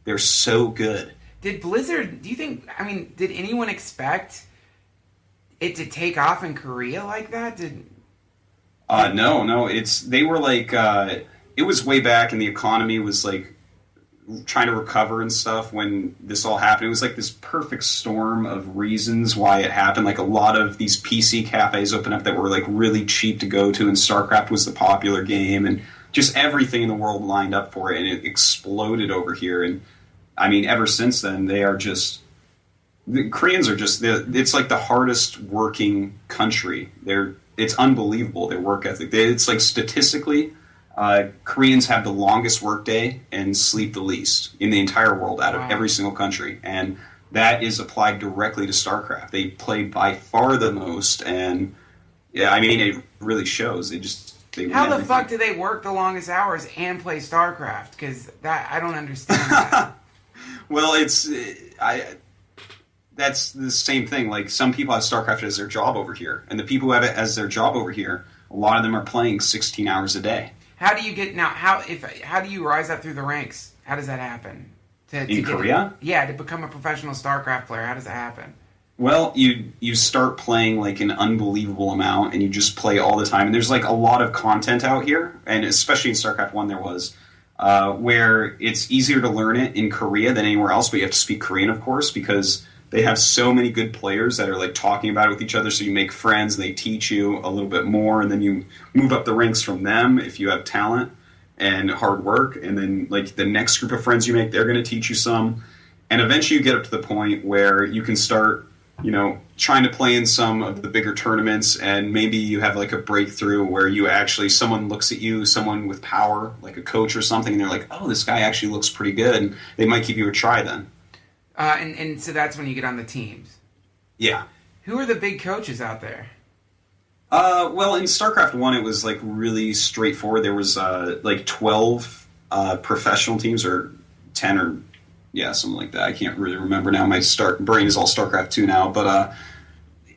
They're so good. Did Blizzard, did anyone expect it to take off in Korea like that? No. They were like, it was way back, and the economy was like, trying to recover and stuff when this all happened. It was like this perfect storm of reasons why it happened. Like a lot of these PC cafes opened up that were like really cheap to go to, and StarCraft was the popular game, and just everything in the world lined up for it, and it exploded over here. And I mean, ever since then, the Koreans are it's like the hardest working country. It's unbelievable, their work ethic. It's like statistically, Koreans have the longest workday and sleep the least in the entire world out of every single country. And that is applied directly to StarCraft. They play by far the most, and Yeah, I mean, it really shows. They win How the everything. fuck do they work the longest hours and play StarCraft? Because I don't understand that. Well, that's the same thing. Like, some people have StarCraft as their job over here, and the people who have it as their job over here, a lot of them are playing 16 hours a day. How do you get now? How do you rise up through the ranks? How does that happen? In Korea? To become a professional StarCraft player. How does that happen? Well, you start playing like an unbelievable amount, and you just play all the time. And there's like a lot of content out here, and especially in StarCraft 1 there was, where it's easier to learn it in Korea than anywhere else, but you have to speak Korean, of course, because they have so many good players that are like talking about it with each other, so you make friends, and they teach you a little bit more, and then you move up the ranks from them if you have talent and hard work, and then like the next group of friends you make, they're going to teach you some, and eventually you get up to the point where you can start, trying to play in some of the bigger tournaments, and maybe you have like a breakthrough where you actually, someone looks at you, someone with power, like a coach or something, and they're like, oh, this guy actually looks pretty good, and they might give you a try then. And so that's when you get on the teams. Yeah. Who are the big coaches out there? Well, in StarCraft 1, it was like really straightforward. There was like 12 professional teams, or 10, or something like that. I can't really remember now. My brain is all StarCraft 2 now. But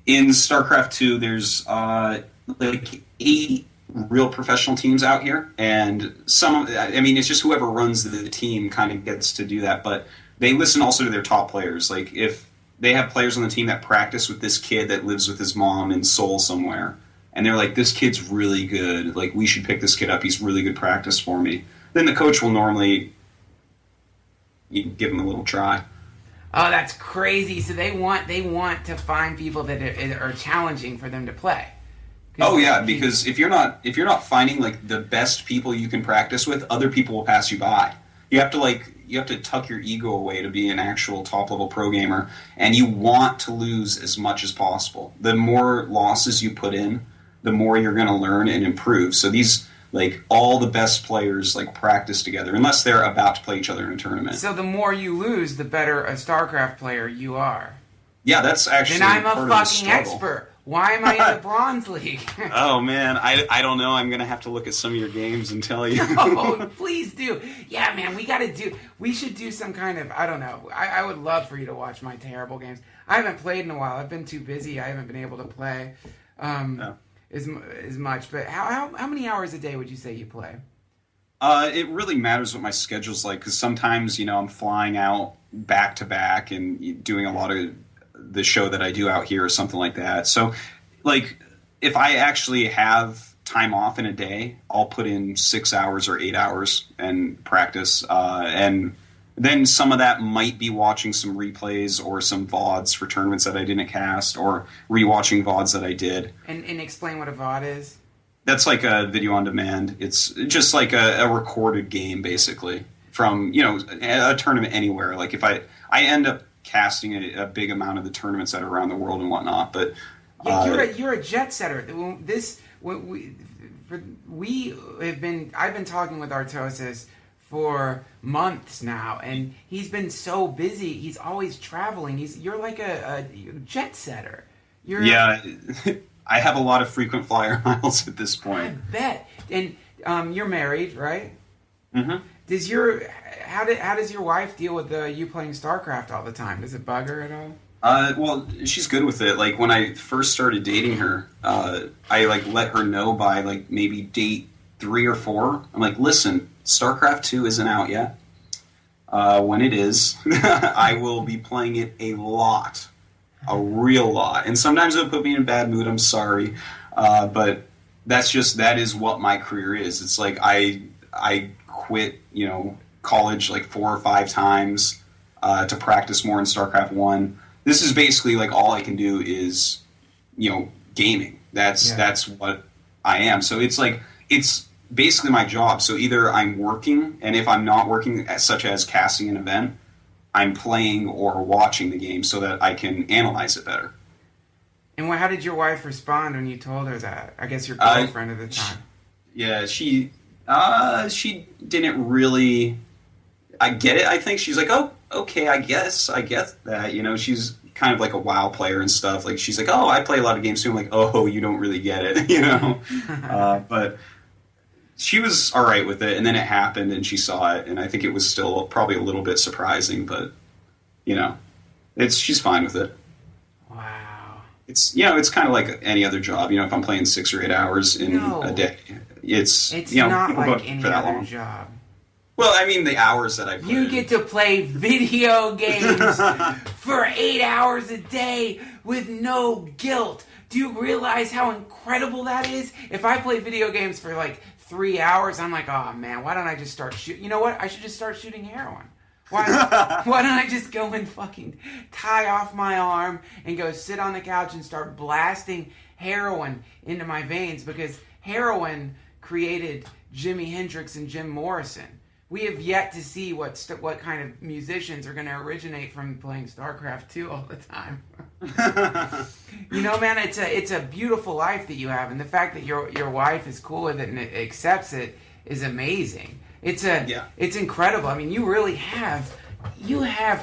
in StarCraft 2, there's like 8 real professional teams out here, and it's just whoever runs the team kind of gets to do that. But they listen also to their top players. Like, if they have players on the team that practice with this kid that lives with his mom in Seoul somewhere, and they're like, this kid's really good, like, we should pick this kid up, he's really good practice for me, then the coach will normally give him a little try. Oh, that's crazy. So they want to find people that are challenging for them to play. Oh yeah, because if you're not finding like the best people you can practice with, other people will pass you by. You have to tuck your ego away to be an actual top-level pro gamer, and you want to lose as much as possible. The more losses you put in, the more you're going to learn and improve. So these, like, all the best players, like, practice together, unless they're about to play each other in a tournament. So the more you lose, the better a StarCraft player you are. Yeah, that's actually then I'm part a of the fucking struggle. expert. Why am I in the Bronze League? Oh, man, I don't know. I'm going to have to look at some of your games and tell you. Oh, please do. Yeah, man, we should do some kind of, I don't know. I would love for you to watch my terrible games. I haven't played in a while. I've been too busy. I haven't been able to play as much. But how many hours a day would you say you play? It really matters what my schedule's like, because sometimes, I'm flying out back to back and doing a lot of the show that I do out here or something like that. So, like, if I actually have time off in a day, I'll put in 6 hours or 8 hours and practice. And then some of that might be watching some replays or some VODs for tournaments that I didn't cast, or rewatching VODs that I did. And explain what a VOD is. That's like a video on demand. It's just like a recorded game, basically, from, a tournament anywhere. Like, if I end up casting a big amount of the tournaments that are around the world and whatnot, but you're a jet setter. I've been talking with Artosis for months now, and he's been so busy. He's always traveling. You're like a jet setter. I have a lot of frequent flyer miles at this point. I bet. And you're married, right? Mm-hmm. How does your wife deal with you playing StarCraft all the time? Does it bug her at all? Well, she's good with it. Like, when I first started dating her, I like let her know by like maybe date 3 or 4. I'm like, listen, StarCraft 2 isn't out yet. When it is, I will be playing it a real lot, and sometimes it'll put me in a bad mood. I'm sorry, but that is what my career is. It's like I quit, college like 4 or 5 times to practice more in StarCraft 1. This is basically like all I can do is, gaming. That's what I am. So it's basically my job. So either I'm working, and if I'm not working, such as casting an event, I'm playing or watching the game so that I can analyze it better. And how did your wife respond when you told her that? I guess your girlfriend at the time. Yeah, she didn't really. I get it. I think she's like, oh, okay, I guess I get that. kind of like a WoW player and stuff. Like she's like, oh, I play a lot of games too. I'm like, oh, you don't really get it, you know. But she was all right with it, and then it happened, and she saw it, and I think it was still probably a little bit surprising, but you know, she's fine with it. Wow. It's it's kind of like any other job. You know, if I'm playing 6 or 8 hours in a day, it's not like any other job. Well, I mean, the hours that I put You get to play video games for 8 hours a day with no guilt. Do you realize how incredible that is? If I play video games for like 3 hours, I'm like, oh man, why don't I just start shooting? You know what? I should just start shooting heroin. Why don't I just go and fucking tie off my arm and go sit on the couch and start blasting heroin into my veins? Because heroin created Jimi Hendrix and Jim Morrison. We have yet to see what kind of musicians are going to originate from playing Starcraft 2 all the time. You know, man, it's a beautiful life that you have, and the fact that your wife is cool with it and accepts it is amazing. It's incredible. I mean, you really have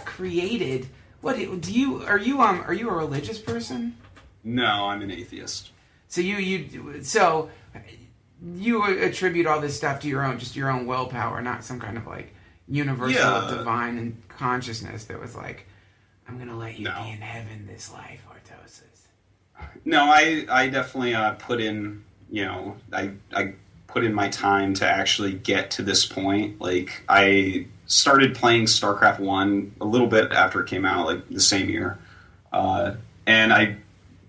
created. Are you a religious person? No, I'm an atheist. So you attribute all this stuff to your own willpower, not some kind of like universal divine and consciousness that was like, I'm going to let you be in heaven this life, Artosis. No, I definitely put in, I put in my time to actually get to this point. Like, I started playing StarCraft 1 a little bit after it came out, like the same year. And I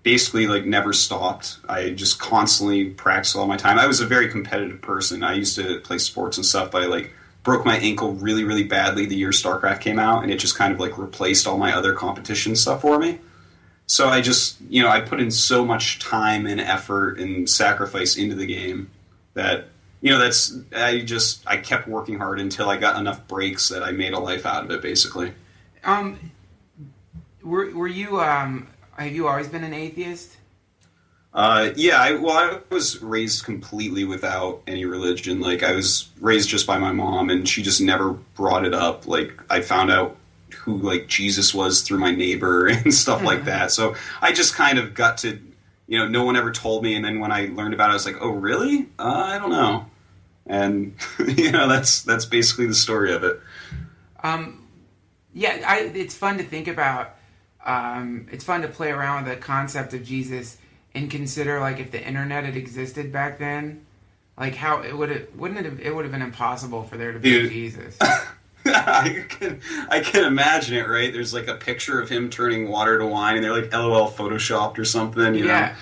basically like never stopped. I just constantly practiced all my time. I was a very competitive person. I used to play sports and stuff, but I like broke my ankle really, really badly the year StarCraft came out, and it just kind of like replaced all my other competition stuff for me. So I just, I put in so much time and effort and sacrifice into the game that, I kept working hard until I got enough breaks that I made a life out of it, basically. Were you, have you always been an atheist? I was raised completely without any religion. Like, I was raised just by my mom, and she just never brought it up. Like, I found out who, like, Jesus was through my neighbor and stuff like that. So I just kind of got to, no one ever told me, and then when I learned about it, I was like, oh, really? I don't know. And, that's basically the story of it. It's fun to think about. It's fun to play around with the concept of Jesus and consider, like, if the internet had existed back then, like how it would have been impossible for there to be Jesus. I can imagine it, right? There's like a picture of him turning water to wine, and they're like LOL photoshopped or something. You know?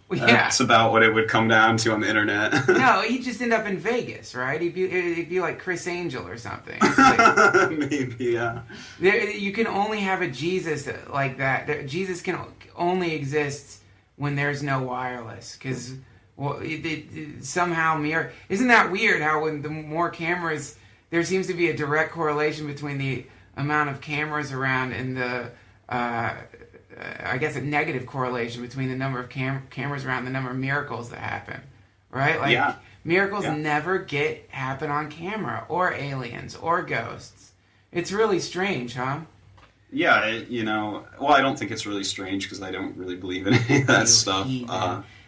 That's about what it would come down to on the internet. No, he'd just end up in Vegas, right? He'd be like Chris Angel or something. Like, maybe, yeah. You can only have a Jesus like that. Jesus can only exist when there's no wireless, because somehow isn't that weird? How when the more cameras, there seems to be a direct correlation between the amount of cameras around and the I guess a negative correlation between the number of cameras around and the number of miracles that happen, right? Like miracles never happen on camera, or aliens, or ghosts. It's really strange, huh? Yeah, I don't think it's really strange because I don't really believe in any of that stuff.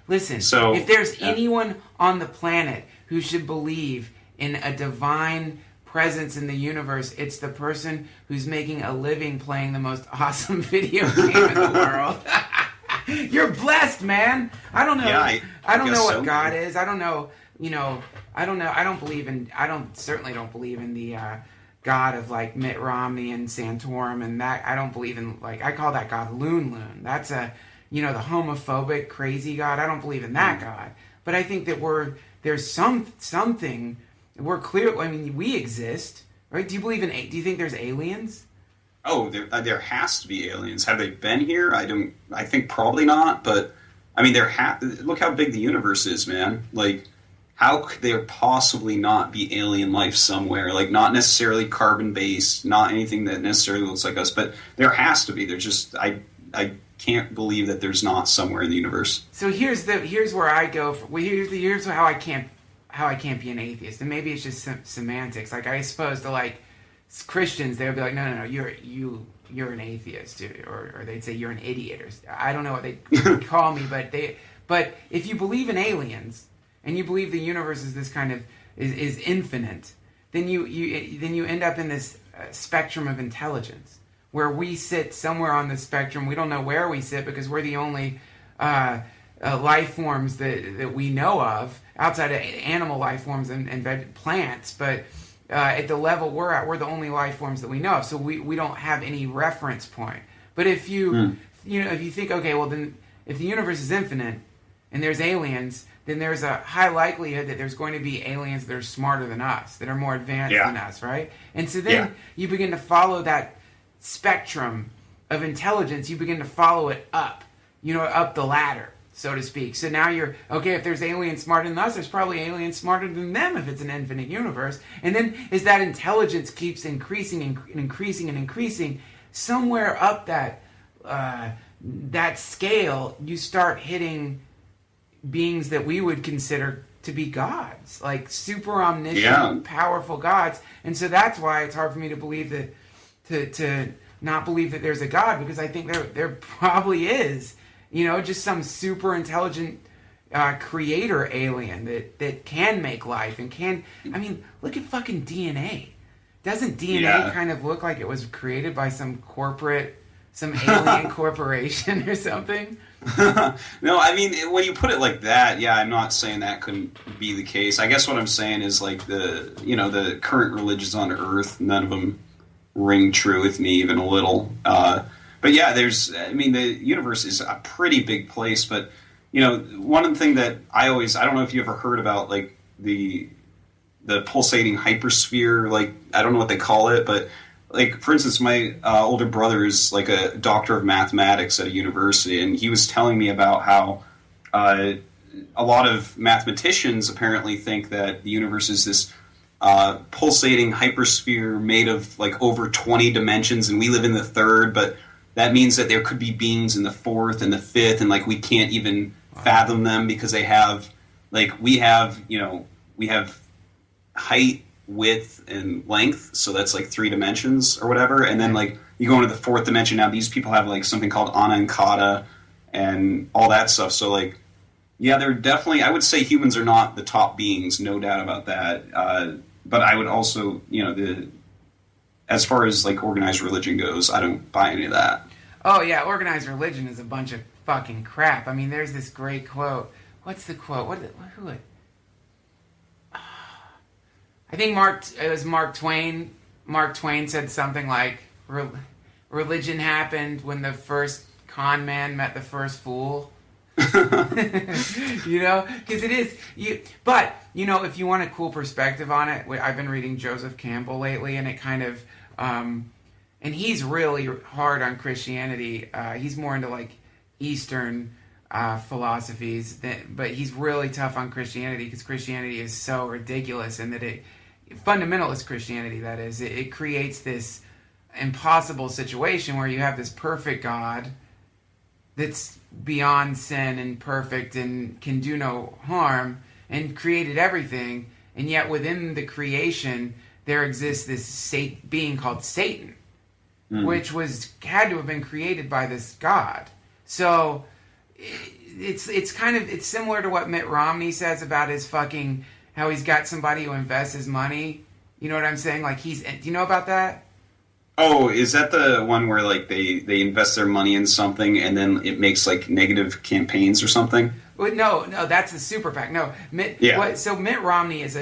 Listen, if there's anyone on the planet who should believe in a divine presence in the universe, it's the person who's making a living playing the most awesome video game in the world. You're blessed, man. I don't know. Yeah, I don't know what God is. I don't know. I don't know. I certainly don't believe in the God of like Mitt Romney and Santorum and that. I don't believe in, like, I call that God Loon. That's the homophobic, crazy God. I don't believe in that God. But I think that there's something. We're clear. I mean, we exist, right? Do you think there's aliens? Oh, there has to be aliens. Have they been here? I think probably not. But I mean, look how big the universe is, man. Like, how could there possibly not be alien life somewhere? Like, not necessarily carbon based, not anything that necessarily looks like us, but there has to be. There's just I can't believe that there's not somewhere in the universe. So here's where I go. Here's how I can't be an atheist, and maybe it's just semantics. Like, I suppose to like Christians, they would be like, no, you're an atheist, or they'd say you're an idiot, or I don't know what they call me, but if you believe in aliens and you believe the universe is this kind of is infinite, then you end up in this spectrum of intelligence where we sit somewhere on the spectrum. We don't know where we sit because we're the only life forms that we know of outside of animal life forms and plants, but at the level we're at, we're the only life forms that we know of, so we don't have any reference point. But if if you think, okay, well then if the universe is infinite and there's aliens, then there's a high likelihood that there's going to be aliens that are smarter than us, that are more advanced than us, right? And so then you begin to follow that spectrum of intelligence, you begin to follow it up, up the ladder, so to speak. So now you're, okay, if there's aliens smarter than us, there's probably aliens smarter than them if it's an infinite universe. And then as that intelligence keeps increasing and increasing and increasing, somewhere up that scale, you start hitting beings that we would consider to be gods, like super omniscient, powerful gods. And so that's why it's hard for me to believe that, to not believe that there's a God, because I think there probably is, just some super intelligent creator alien that can make life and can. I mean, look at fucking DNA. Doesn't DNA kind of look like it was created by some alien corporation or something? No, I mean, when you put it like that, I'm not saying that couldn't be the case. I guess what I'm saying is, like, the current religions on Earth, none of them ring true with me even a little. But yeah, the universe is a pretty big place, but, one of the things that I don't know if you ever heard about, like, the pulsating hypersphere, like, I don't know what they call it, but, like, for instance, my older brother is, like, a doctor of mathematics at a university, and he was telling me about how a lot of mathematicians apparently think that the universe is this pulsating hypersphere made of, like, over 20 dimensions, and we live in the third, but that means that there could be beings in the fourth and the fifth, and, like, we can't even fathom them because they have, like, we have height, width, and length, so that's like 3 dimensions or whatever, and then, like, you go into the fourth dimension. Now these people have, like, something called ana and kata and all that stuff, so, like, they're definitely, I would say humans are not the top beings, no doubt about that, but I would also, as far as, like, organized religion goes, I don't buy any of that. Oh yeah, organized religion is a bunch of fucking crap. I mean, there's this great quote. What's the quote? I think it was Mark Twain. Mark Twain said something like, religion happened when the first con man met the first fool. Because it is. But, if you want a cool perspective on it, I've been reading Joseph Campbell lately, and it kind of, and he's really hard on Christianity. He's more into, like, Eastern philosophies, but he's really tough on Christianity because Christianity is so ridiculous, and that fundamentalist Christianity, that is, it creates this impossible situation where you have this perfect God that's beyond sin and perfect and can do no harm and created everything, and yet within the creation there exists this being called Satan, which had to have been created by this God. So it's similar to what Mitt Romney says about his fucking, how he's got somebody who invests his money. You know what I'm saying? Like, do you know about that? Oh, is that the one where, like, they invest their money in something and then it makes, like, negative campaigns or something? Well, no, that's the super PAC. No, so Mitt Romney he's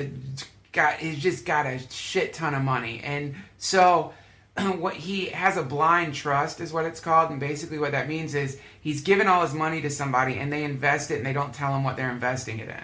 just got a shit ton of money, and so what he has, a blind trust is what it's called, and basically what that means is he's given all his money to somebody and they invest it and they don't tell him what they're investing it in.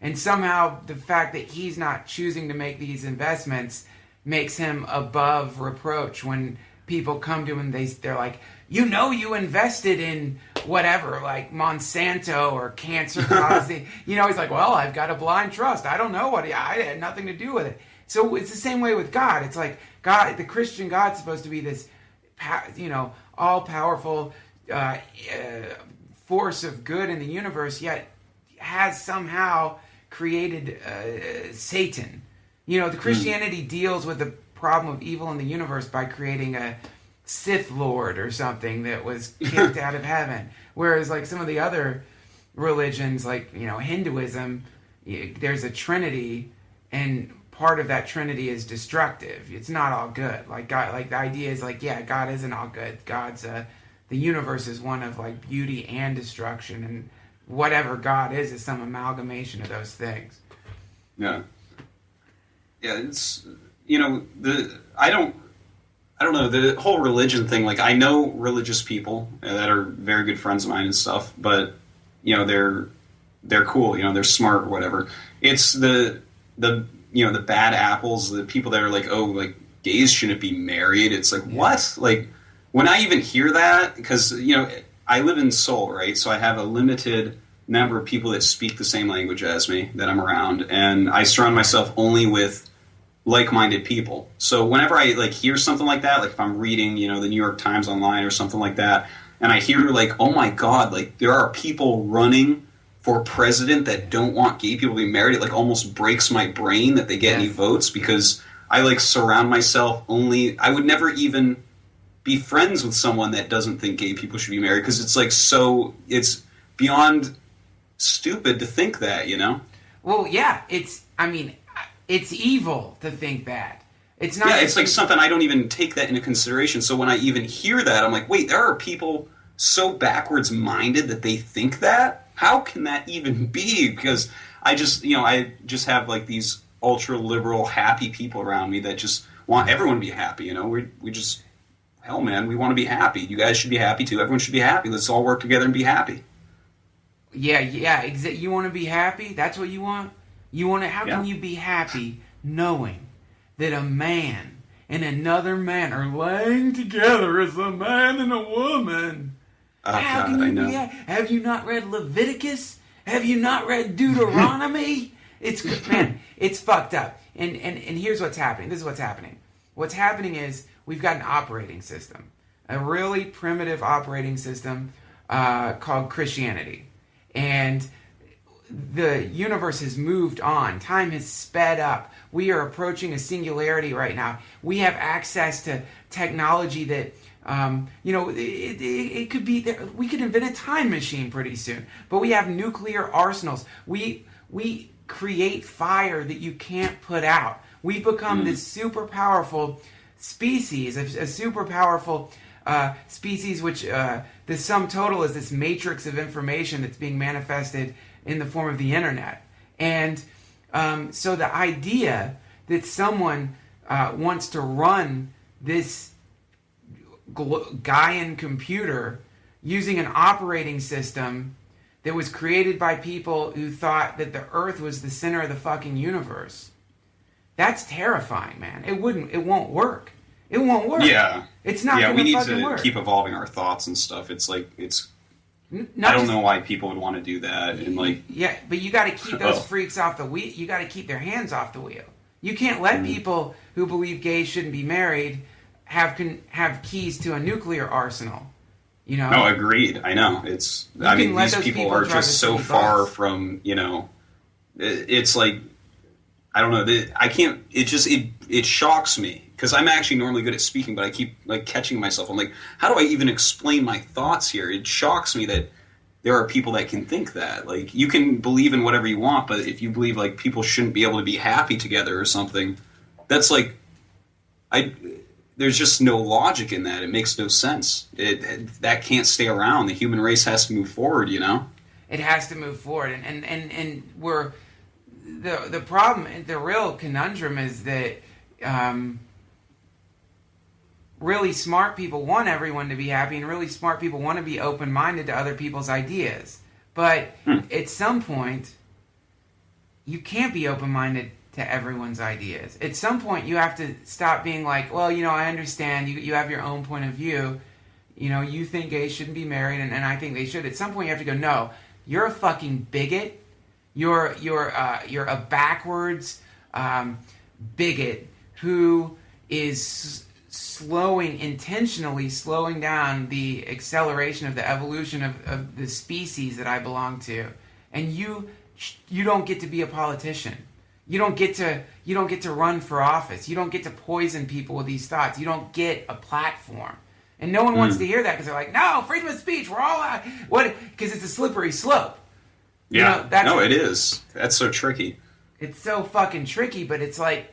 And somehow the fact that he's not choosing to make these investments makes him above reproach when people come to him and they're like, you invested in whatever, like Monsanto or cancer causing. He's like, well, I've got a blind trust. I don't know I had nothing to do with it. So it's the same way with God. It's like God, the Christian God's supposed to be this, all-powerful force of good in the universe, yet has somehow created Satan. The Christianity deals with the problem of evil in the universe by creating a Sith Lord or something that was kicked out of heaven. Whereas like some of the other religions, like, you know, Hinduism, there's a trinity, and part of that trinity is destructive. It's not all good. Like God, like the idea is like, yeah, God isn't all good. The universe is one of like beauty and destruction, and whatever God is some amalgamation of those things. Yeah. Yeah, it's, you know, I don't know, the whole religion thing, like, I know religious people that are very good friends of mine and stuff, but, you know, they're cool, you know, they're smart or whatever. It's the you know, the bad apples, the people that are like, oh, like, gays shouldn't be married. It's like, what? Like, when I even hear that, because, you know, I live in Seoul, right? So I have a limited number of people that speak the same language as me that I'm around, and I surround myself only with like-minded people. So whenever I like hear something like that, like if I'm reading, you know, the New York Times online or something like that, and I hear like, oh my God, like there are people running for president that don't want gay people to be married, it like almost breaks my brain that they get any votes, because I like surround myself only, I would never even be friends with someone that doesn't think gay people should be married, because it's like it's beyond stupid to think that, you know? Well, yeah, it's evil to think that. It's not. Yeah, it's like something I don't even take that into consideration. So when I even hear that, I'm like, wait, there are people so backwards minded that they think that? How can that even be? Because I just have like these ultra liberal happy people around me that just want everyone to be happy, you know? We just, hell man, we want to be happy. You guys should be happy too. Everyone should be happy. Let's all work together and be happy. Yeah. You want to be happy? That's what you want? How can you be happy knowing that a man and another man are laying together as a man and a woman? Oh, God, I know. Have you not read Leviticus? Have you not read Deuteronomy? It's fucked up. And here's what's happening. This is what's happening. What's happening is we've got an operating system, a really primitive operating system called Christianity. And the universe has moved on. Time has sped up. We are approaching a singularity right now. We have access to technology that, it could be there. We could invent a time machine pretty soon. But we have nuclear arsenals. We create fire that you can't put out. We've become this super powerful species, a super powerful species which the sum total is this matrix of information that's being manifested in the form of the internet. And so the idea that someone wants to run this Gaian computer using an operating system that was created by people who thought that the Earth was the center of the fucking universe, that's terrifying, man. It won't work. It won't work. Yeah. It's not going to fucking work. We need to keep evolving our thoughts and stuff. It's like, I don't know why people would want to do that. And like, yeah, but you got to keep those freaks off the wheel. You got to keep their hands off the wheel. You can't let people who believe gays shouldn't be married have keys to a nuclear arsenal. You know? No, agreed. I know. These people are just so far from, you know, it's like, I don't know. I can't, it shocks me. Because I'm actually normally good at speaking, but I keep like catching myself. I'm like, how do I even explain my thoughts here? It shocks me that there are people that can think that. Like, you can believe in whatever you want, but if you believe like people shouldn't be able to be happy together or something, that's like, there's just no logic in that. It makes no sense. That can't stay around. The human race has to move forward, you know? It has to move forward, and we're the problem. The real conundrum is that. Really smart people want everyone to be happy, and really smart people want to be open-minded to other people's ideas. But at some point, you can't be open-minded to everyone's ideas. At some point, you have to stop being like, well, you know, I understand. You have your own point of view. You know, you think gays shouldn't be married, and I think they should. At some point, you have to go, no, you're a fucking bigot. You're a backwards bigot who is intentionally slowing down the acceleration of the evolution of the species that I belong to. And you don't get to be a politician. You don't get to run for office. You don't get to poison people with these thoughts. You don't get a platform. And no one wants to hear that because they're like, no, freedom of speech, we're all out. What? Because it's a slippery slope. Yeah, it is. That's so tricky. It's so fucking tricky, but it's like,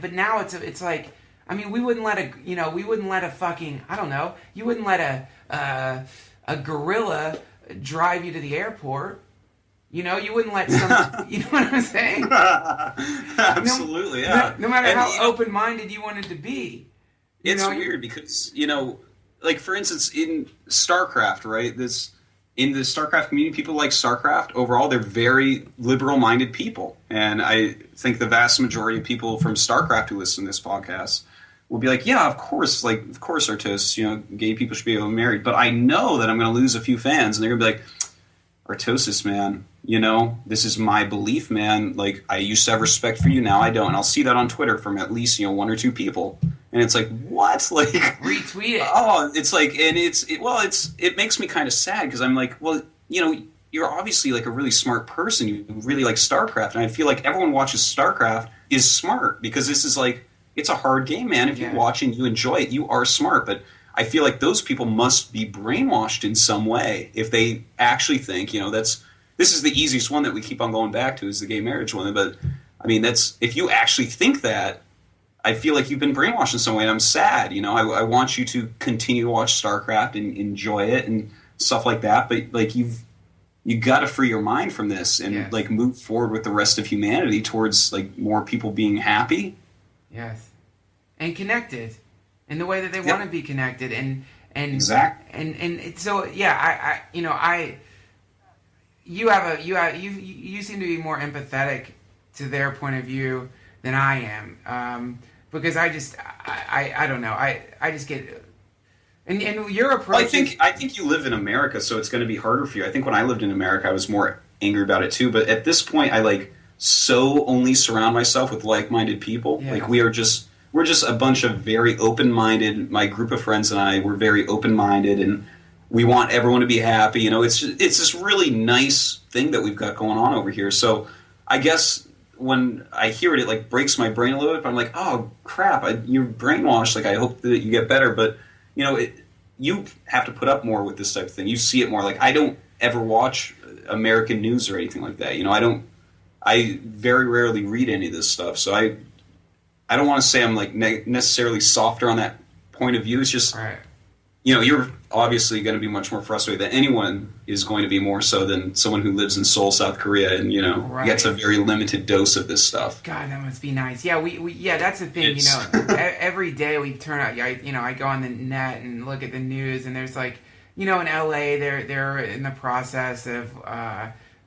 but now it's like, I mean, we wouldn't let a fucking, I don't know, you wouldn't let a gorilla drive you to the airport. You know, you wouldn't let some, you know what I'm saying? Absolutely, yeah. No matter how open-minded you wanted to be. It's weird because, like, for instance, in Starcraft, right, in the Starcraft community, people like Starcraft, overall, they're very liberal-minded people. And I think the vast majority of people from Starcraft who listen to this podcast will be like, yeah, of course, Artosis, gay people should be able to be married. But I know that I'm going to lose a few fans, and they're going to be like, Artosis, man, this is my belief, man. Like, I used to have respect for you, now I don't. And I'll see that on Twitter from at least, one or two people. And it's like, what? Like, retweet it. Oh, it's like, and it makes me kind of sad because I'm like, well, you're obviously like a really smart person. You really like StarCraft. And I feel like everyone watches StarCraft is smart because this is like, it's a hard game, man. If you watch and you enjoy it, you are smart. But I feel like those people must be brainwashed in some way if they actually think, this is the easiest one that we keep on going back to is the gay marriage one. But I mean, if you actually think that, I feel like you've been brainwashed in some way, and I'm sad. I want you to continue to watch StarCraft and enjoy it and stuff like that. But like you got to free your mind from this and like move forward with the rest of humanity towards like more people being happy. Yes, and connected in the way that they want to be connected, and exactly. And so you seem to be more empathetic to their point of view than I am. Because I don't know. I just get, and your approach. Well, I think you live in America, so it's going to be harder for you. I think when I lived in America, I was more angry about it too. But at this point, I like so only surround myself with like-minded people. Yeah. Like we're just a bunch of very open-minded. My group of friends and I were very open-minded, and we want everyone to be happy. It's this really nice thing that we've got going on over here. So I guess when I hear it, it like breaks my brain a little bit. But I'm like, oh crap, you're brainwashed. Like I hope that you get better, but you have to put up more with this type of thing. You see it more. Like I don't ever watch American news or anything like that. I very rarely read any of this stuff. So I don't want to say I'm like necessarily softer on that point of view. It's just. Right. You're obviously going to be much more frustrated than anyone is going to be more so than someone who lives in Seoul, South Korea, and gets a very limited dose of this stuff. God, that must be nice. Yeah, we that's the thing. Every day we turn out. I go on the net and look at the news, and there's like, in LA, they're in the process of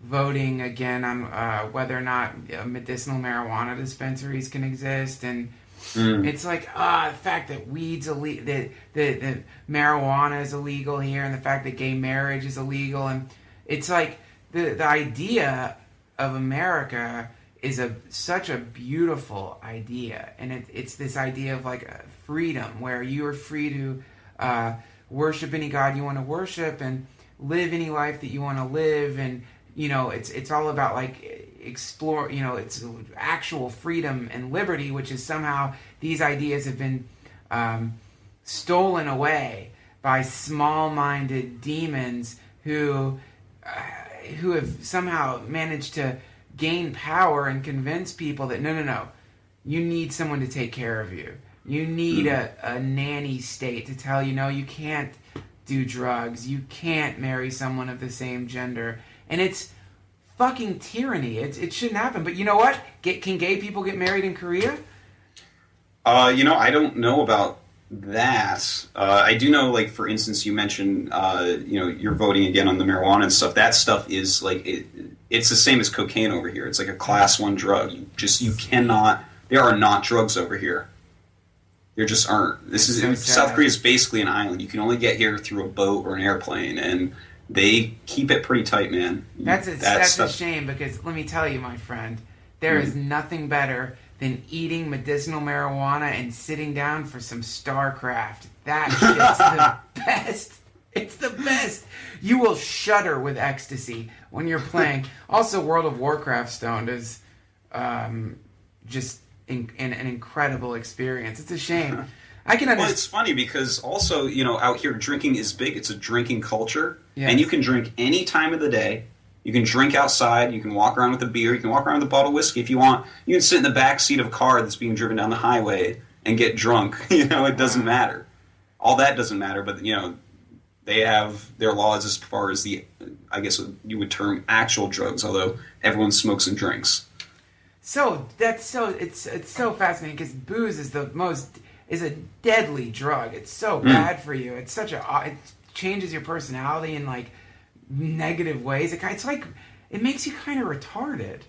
voting again on whether or not medicinal marijuana dispensaries can exist, and. It's like the fact that weed's illegal, that marijuana is illegal here, and the fact that gay marriage is illegal, and it's like the idea of America is such a beautiful idea, and it's this idea of like freedom where you are free to worship any god you want to worship and live any life that you want to live, and it's all about like. Explore, it's actual freedom and liberty, which is somehow these ideas have been stolen away by small-minded demons who have somehow managed to gain power and convince people that no, you need someone to take care of you. You need a nanny state to tell you, no, you can't do drugs, you can't marry someone of the same gender, and it's fucking tyranny. It shouldn't happen. But you know what? Can gay people get married in Korea? I don't know about that. I do know, like, for instance, you mentioned, you're voting again on the marijuana and stuff. That stuff is, like, it's the same as cocaine over here. It's like a class 1 drug. You cannot, there are not drugs over here. There just aren't. South Korea is basically an island. You can only get here through a boat or an airplane, and they keep it pretty tight, man. That's a shame because let me tell you, my friend, there is nothing better than eating medicinal marijuana and sitting down for some Starcraft. That shit's the best. It's the best. You will shudder with ecstasy when you're playing. Also, World of Warcraft stoned is just an incredible experience. It's a shame. I can understand. Well, it's funny because also, out here drinking is big. It's a drinking culture. Yes. And you can drink any time of the day. You can drink outside. You can walk around with a beer. You can walk around with a bottle of whiskey if you want. You can sit in the back seat of a car that's being driven down the highway and get drunk. It doesn't matter. All that doesn't matter, but, they have their laws as far as I guess you would term actual drugs, although everyone smokes and drinks. So it's so fascinating because booze is a deadly drug. It's so bad for you. It's it changes your personality in like negative ways. It's like it makes you kind of retarded.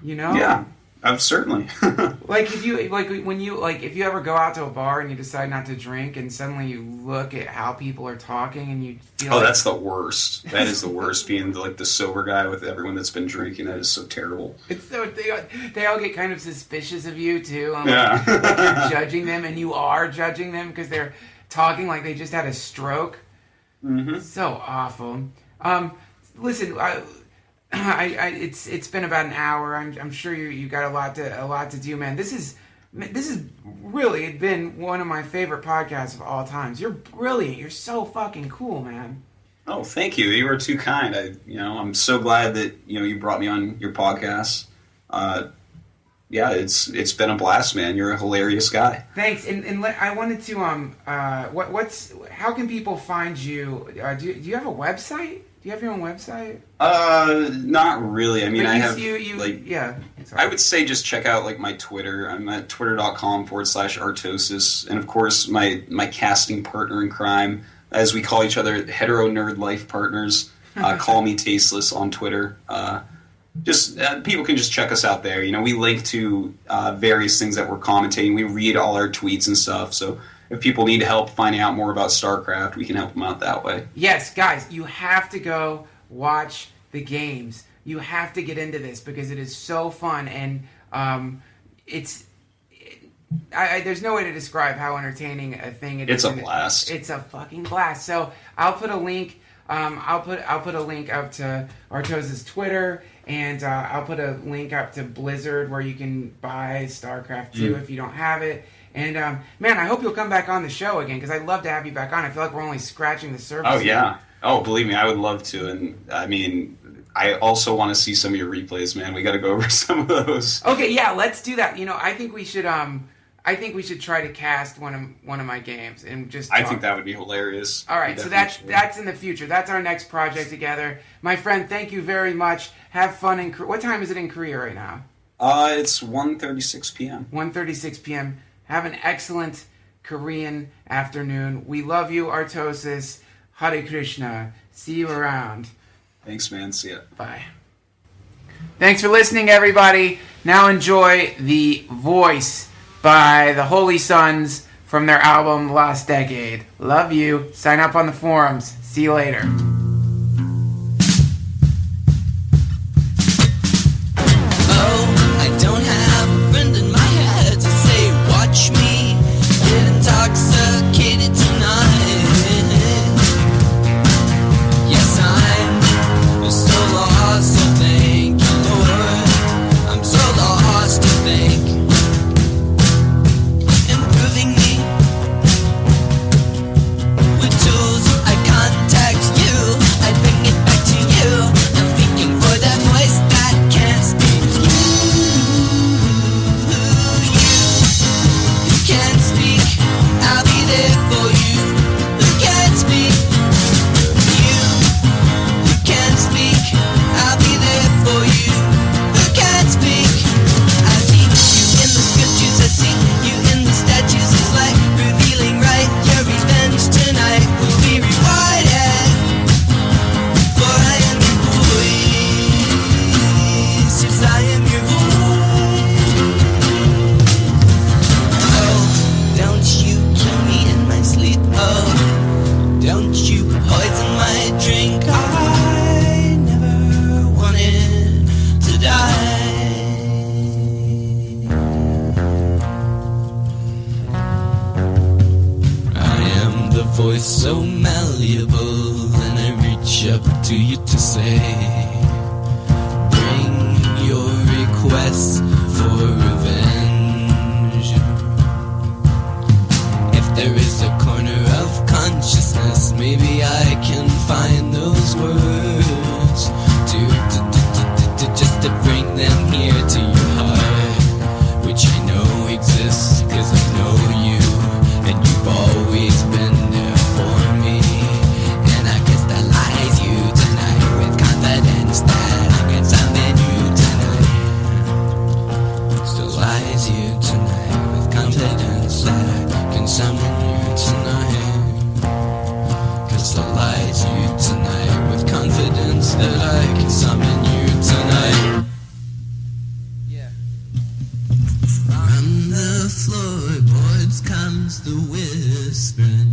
Yeah. Certainly. if you ever go out to a bar and you decide not to drink and suddenly you look at how people are talking and you feel that's the worst. That is the worst, being the sober guy with everyone that's been drinking. That is so terrible. It's so they all get kind of suspicious of you too. Yeah. Like you're judging them, and you are judging them because they're talking like they just had a stroke. Mm-hmm. So awful. Listen, it's been about an hour. I'm sure you got a lot to do, man. This is really been one of my favorite podcasts of all times. You're brilliant. You're so fucking cool, man. Oh, thank you. You were too kind. I'm so glad that you brought me on your podcast. Yeah, it's been a blast, man. You're a hilarious guy. Thanks. And I wanted to how can people find you? Do you have a website? Do you have your own website? Not really. I mean, I have yeah. Sorry. I would say just check out my Twitter. I'm at twitter.com/Artosis, and of course my casting partner in crime, as we call each other, hetero nerd life partners. Call me Tasteless on Twitter. People can just check us out there. We link to various things that we're commentating. We read all our tweets and stuff. So if people need help finding out more about Starcraft, we can help them out that way. Yes, guys, you have to go watch the games. You have to get into this because it is so fun, and there's no way to describe how entertaining a thing it is. It's a blast. It's a fucking blast. So I'll put a link. I'll put a link up to Artosis' Twitter, and I'll put a link up to Blizzard where you can buy StarCraft 2 if you don't have it. And man, I hope you'll come back on the show again because I'd love to have you back on. I feel like we're only scratching the surface. Oh yeah. Oh, believe me, I would love to. And I mean, I also want to see some of your replays, man. We got to go over some of those. Okay, yeah, let's do that. I think we should. I think we should try to cast one of my games and just talk. I think that would be hilarious. All right, so that's in the future. That's our next project together. My friend, thank you very much. Have fun in What time is it in Korea right now? It's 1:36 p.m. 1:36 p.m. Have an excellent Korean afternoon. We love you, Artosis. Hare Krishna. See you around. Thanks, man. See ya. Bye. Thanks for listening, everybody. Now enjoy The Voice by the Holy Sons from their album Lost Decade. Love you. Sign up on the forums. See you later. Oh, I don't have a friend in my head to say, watch me get intoxicated tonight. Yes, I'm so lost to think, Lord. I'm so lost to think. Improving me with tools. I contact you, I bring it back to you. I'm speaking for that voice that can't speak. You can't speak, I'll be there for you. Who can't speak? You can't speak, I'll be there for you. Who can't speak? I see you in the scriptures, I see you in the statues. It's like revealing right. Your revenge tonight will be rewarded. For I am your voice. Yes, I am your voice. Oh, don't you kill me in my sleep. Oh, don't you poison my drink. I never wanted to die. I am the voice so malleable, and I reach up to you to say, bring your requests for revenge. which I know exists, 'cause I know you, and you've always been there for me. And I crystallize you tonight with confidence that I can summon you tonight. Crystallize you tonight with confidence that I can summon you tonight. Crystallize you tonight with confidence that I can summon you tonight. From the floorboards comes the whispering.